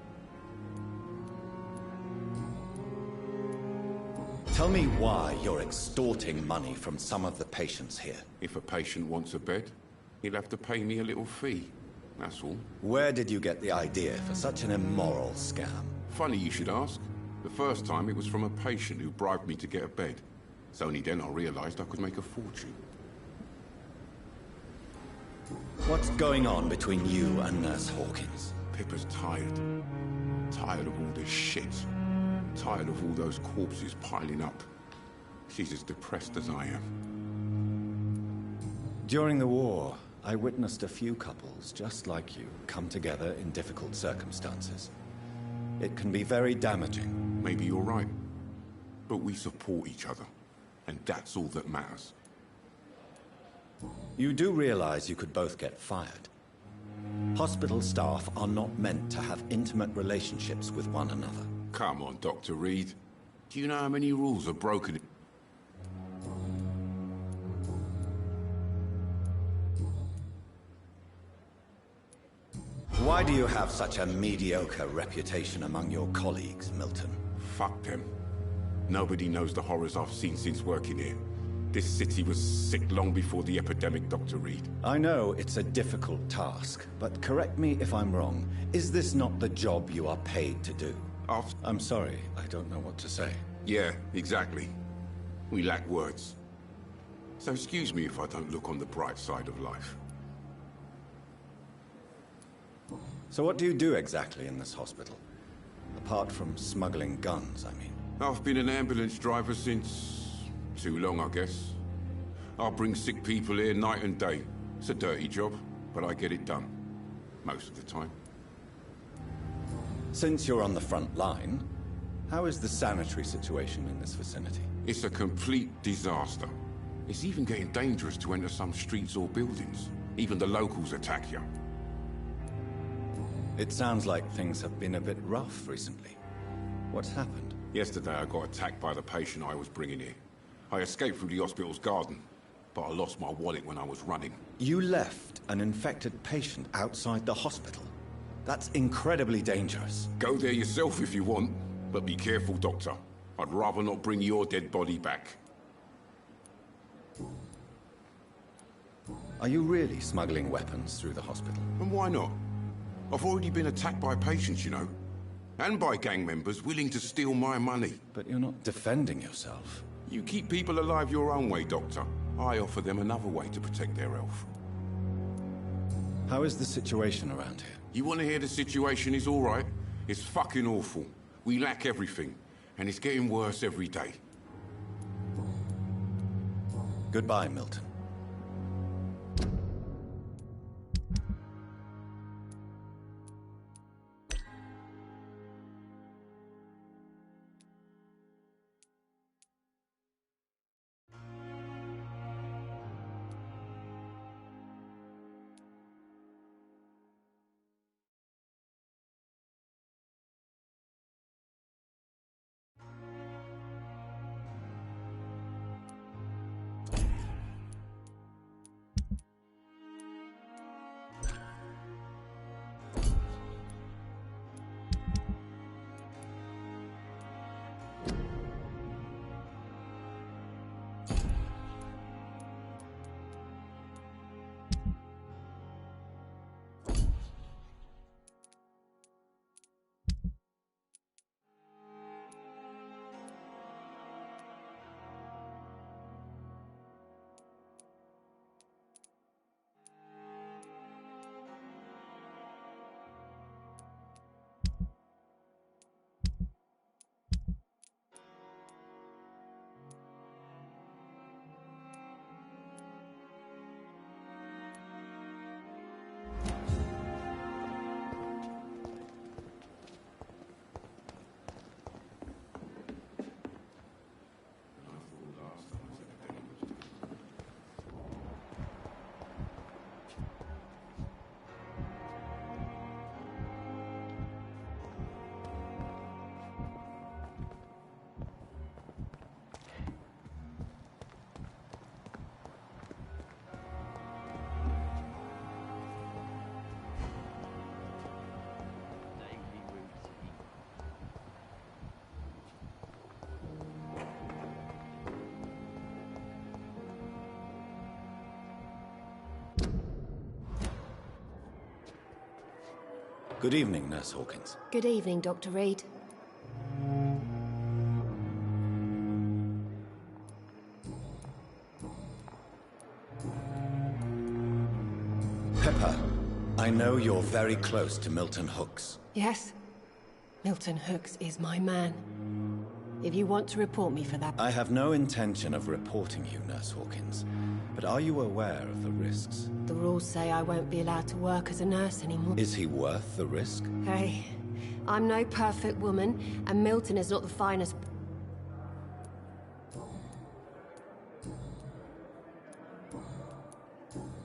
Tell me why you're extorting money from some of the patients here. If a patient wants a bed, he'll have to pay me a little fee. That's all. Where did you get the idea for such an immoral scam? Funny you should ask. The first time it was from a patient who bribed me to get a bed. It's only then I realized I could make a fortune. What's going on between you and Nurse Hawkins? Pippa's tired. Tired of all this shit. Tired of all those corpses piling up. She's as depressed as I am. During the war, I witnessed a few couples just like you come together in difficult circumstances. It can be very damaging. Maybe you're right. But we support each other. And that's all that matters. You do realize you could both get fired. Hospital staff are not meant to have intimate relationships with one another. Come on, Dr. Reed. Do you know how many rules are broken? Why do you have such a mediocre reputation among your colleagues, Milton? Fuck them. Nobody knows the horrors I've seen since working here. This city was sick long before the epidemic, Dr. Reed. I know it's a difficult task, but correct me if I'm wrong. Is this not the job you are paid to do? I'm sorry, I don't know what to say. Yeah, exactly. We lack words. So excuse me if I don't look on the bright side of life. So what do you do exactly in this hospital? Apart from smuggling guns, I mean. I've been an ambulance driver since... too long, I guess. I bring sick people here night and day. It's a dirty job, but I get it done. Most of the time. Since you're on the front line, how is the sanitary situation in this vicinity? It's a complete disaster. It's even getting dangerous to enter some streets or buildings. Even the locals attack you. It sounds like things have been a bit rough recently. What's happened? Yesterday I got attacked by the patient I was bringing here. I escaped through the hospital's garden, but I lost my wallet when I was running. You left an infected patient outside the hospital? That's incredibly dangerous. Go there yourself if you want, but be careful, Doctor. I'd rather not bring your dead body back. Are you really smuggling weapons through the hospital? And why not? I've already been attacked by patients, you know. And by gang members willing to steal my money. But you're not defending yourself. You keep people alive your own way, Doctor. I offer them another way to protect their health. How is the situation around here? You want to hear the situation is all right? It's fucking awful. We lack everything, and it's getting worse every day. Goodbye, Milton. Good evening, Nurse Hawkins. Good evening, Dr. Reed. Pepper, I know you're very close to Milton Hooks. Yes? Milton Hooks is my man. If you want to report me for that... I have no intention of reporting you, Nurse Hawkins. But are you aware of the risks? The rules say I won't be allowed to work as a nurse anymore. Is he worth the risk? Hey, I'm no perfect woman, and Milton is not the finest...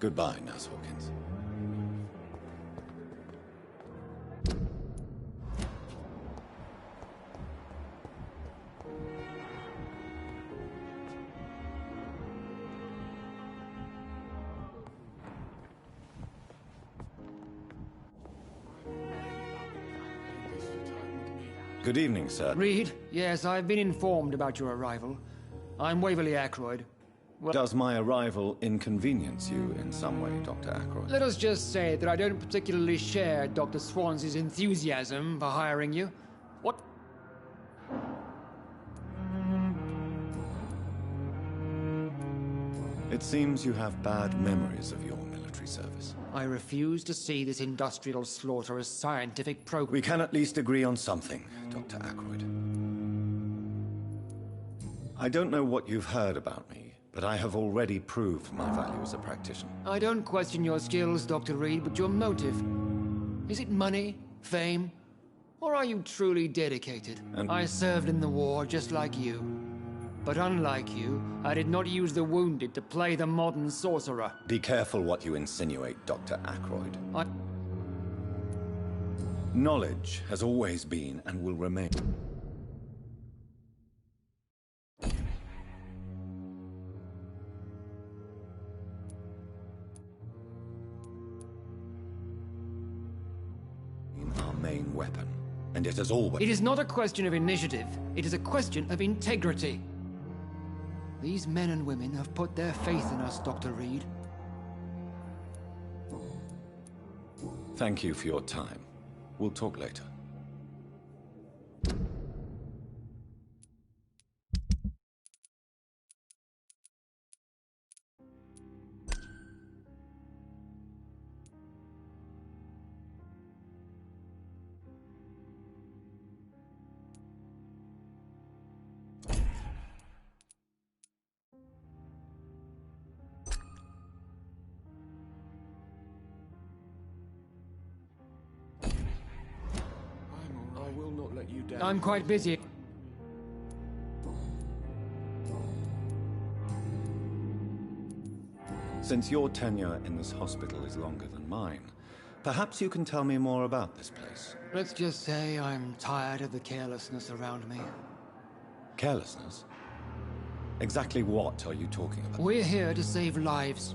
Goodbye, Nurse Hawkins. Good evening, sir. Reed, yes, I've been informed about your arrival. I'm Waverly Ackroyd. Does my arrival inconvenience you in some way, Dr. Ackroyd? Let us just say that I don't particularly share Dr. Swansea's enthusiasm for hiring you. What? It seems you have bad memories of your military service. I refuse to see this industrial slaughter as scientific progress. We can at least agree on something, Dr. Ackroyd. I don't know what you've heard about me, but I have already proved my value as a practitioner. I don't question your skills, Dr. Reed, but your motive. Is it money, fame, or are you truly dedicated? I served in the war just like you. But unlike you, I did not use the wounded to play the modern sorcerer. Be careful what you insinuate, Dr. Ackroyd. Knowledge has always been and will remain. Our main weapon, and it has always... It is not a question of initiative. It is a question of integrity. These men and women have put their faith in us, Dr. Reed. Thank you for your time. We'll talk later. I'm quite busy. Since your tenure in this hospital is longer than mine, perhaps you can tell me more about this place. Let's just say I'm tired of the carelessness around me. Carelessness? Exactly what are you talking about? We're here to save lives.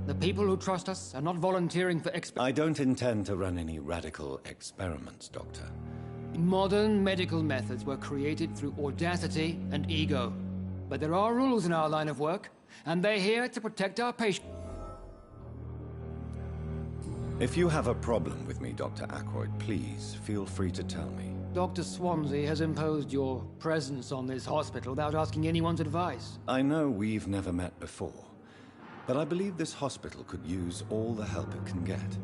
The people who trust us are not volunteering for I don't intend to run any radical experiments, Doctor. Modern medical methods were created through audacity and ego. But there are rules in our line of work, and they're here to protect our patients. If you have a problem with me, Dr. Ackroyd, please feel free to tell me. Dr. Swansea has imposed your presence on this hospital without asking anyone's advice. I know we've never met before, but I believe this hospital could use all the help it can get.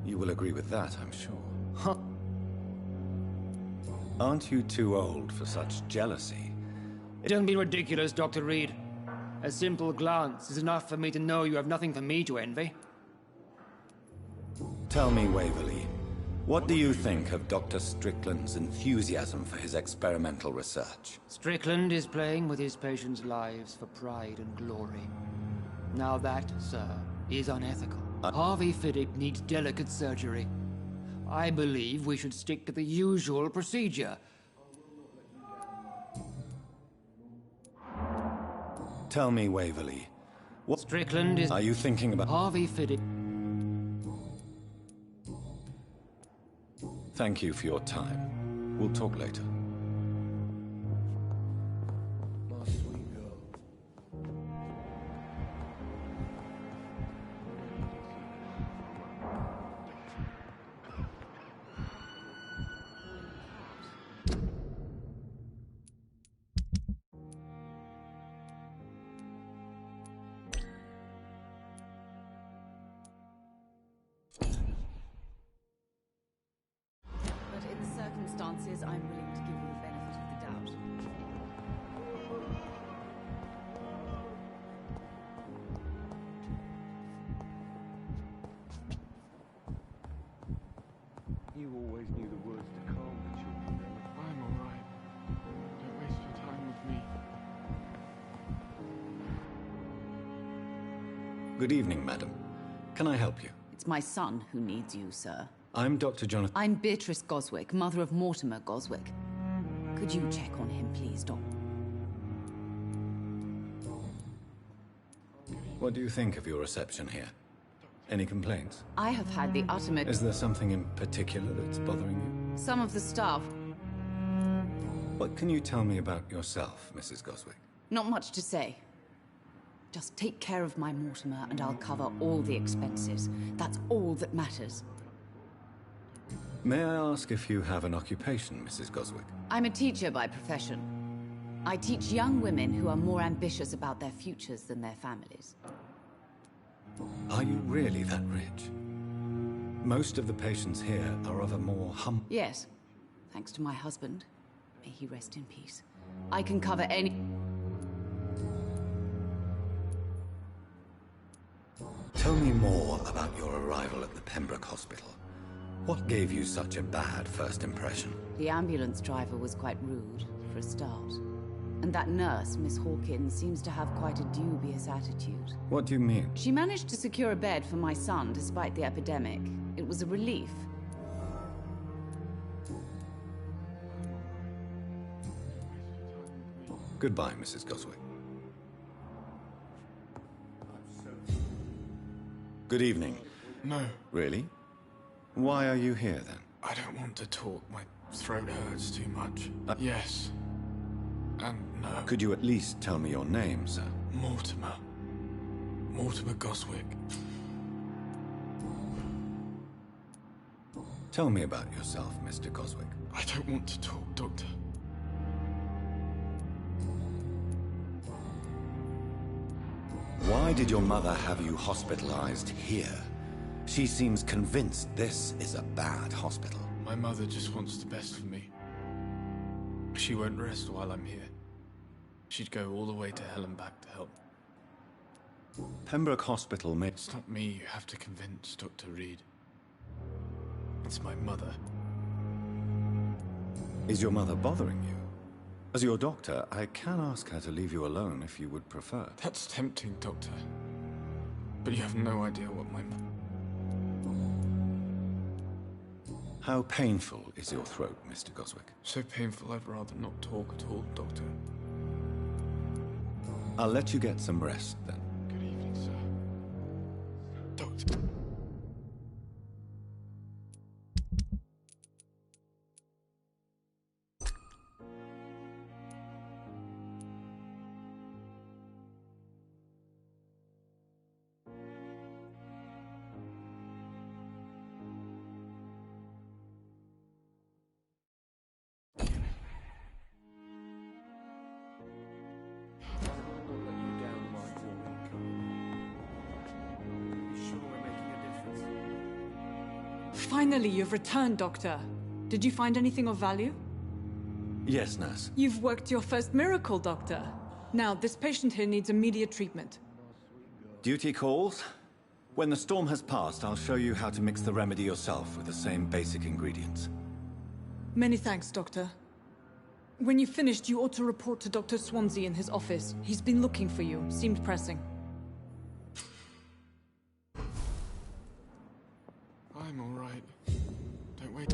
You will agree with that, I'm sure. Huh. Aren't you too old for such jealousy? Don't be ridiculous, Dr. Reed. A simple glance is enough for me to know you have nothing for me to envy. Tell me, Waverly, what do you think of Dr. Strickland's enthusiasm for his experimental research? Strickland is playing with his patients' lives for pride and glory. Now that, sir, is unethical. Harvey Fiddick needs delicate surgery. I believe we should stick to the usual procedure. Tell me, Waverly, what Strickland is... Are you thinking about... Harvey Fiddick... Thank you for your time. We'll talk later. My sweet girl. Circumstances, I'm willing to give you the benefit of the doubt. You always knew the words to calm the children. I'm all right. Don't waste your time with me. Good evening, madam. Can I help you? It's my son who needs you, sir. I'm Dr. Jonathan... I'm Beatrice Goswick, mother of Mortimer Goswick. Could you check on him, please, Doc? What do you think of your reception here? Any complaints? I have had the ultimate... Is there something in particular that's bothering you? Some of the staff. What can you tell me about yourself, Mrs. Goswick? Not much to say. Just take care of my Mortimer and I'll cover all the expenses. That's all that matters. May I ask if you have an occupation, Mrs. Goswick? I'm a teacher by profession. I teach young women who are more ambitious about their futures than their families. Are you really that rich? Most of the patients here are of a more humble... Yes, thanks to my husband. May he rest in peace. I can cover any... Tell me more about your arrival at the Pembroke Hospital. What gave you such a bad first impression? The ambulance driver was quite rude, for a start. And that nurse, Miss Hawkins, seems to have quite a dubious attitude. What do you mean? She managed to secure a bed for my son despite the epidemic. It was a relief. Goodbye, Mrs. Goswick. Good evening. No. Really? Why are you here, then? I don't want to talk. My throat hurts too much. Yes. And no. Could you at least tell me your name, sir? Mortimer. Mortimer Goswick. Tell me about yourself, Mr. Goswick. I don't want to talk, Doctor. Why did your mother have you hospitalized here? She seems convinced this is a bad hospital. My mother just wants the best for me. She won't rest while I'm here. She'd go all the way to hell and back to help. Pembroke Hospital may... It's not me you have to convince, Dr. Reed. It's my mother. Is your mother bothering you? As your doctor, I can ask her to leave you alone if you would prefer. That's tempting, Doctor. But you have no idea what my... How painful is your throat, Mr. Goswick? So painful I'd rather not talk at all, Doctor. I'll let you get some rest, then. Good evening, sir. Doctor... Finally, you've returned, Doctor. Did you find anything of value? Yes, nurse. You've worked your first miracle, Doctor. Now, this patient here needs immediate treatment. Duty calls. When the storm has passed, I'll show you how to mix the remedy yourself with the same basic ingredients. Many thanks, Doctor. When you've finished, you ought to report to Dr. Swansea in his office. He's been looking for you. Seemed pressing. I'm all right. Don't wait.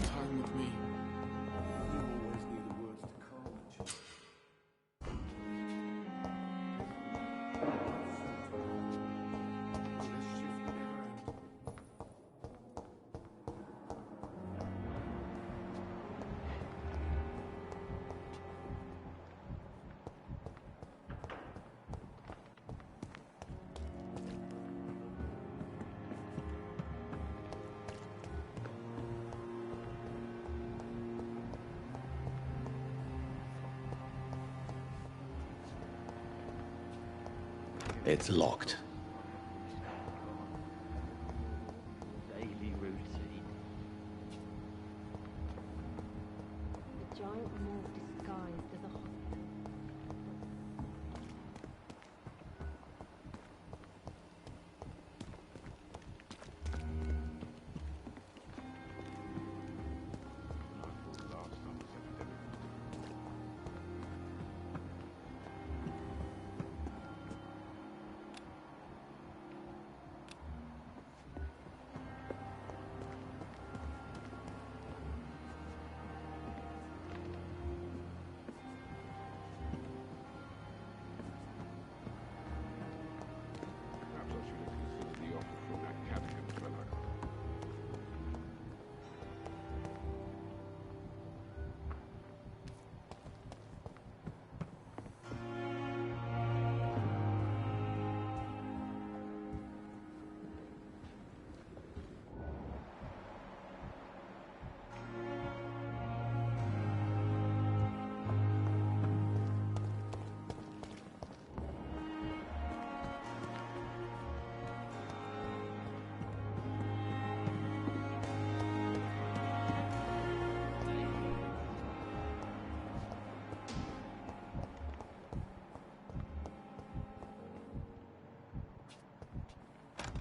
Time with me. You always need the words to calm each other. It's locked. Daily routine. The giant morgue disguised as a hospital.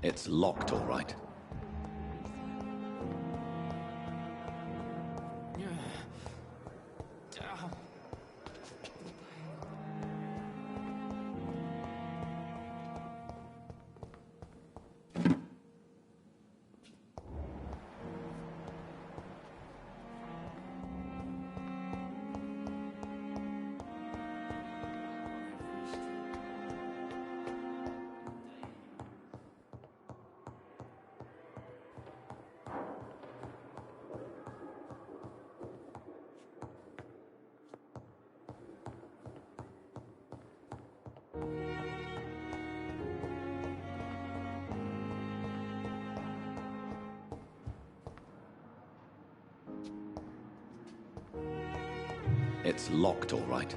It's locked, all right. It's locked, all right.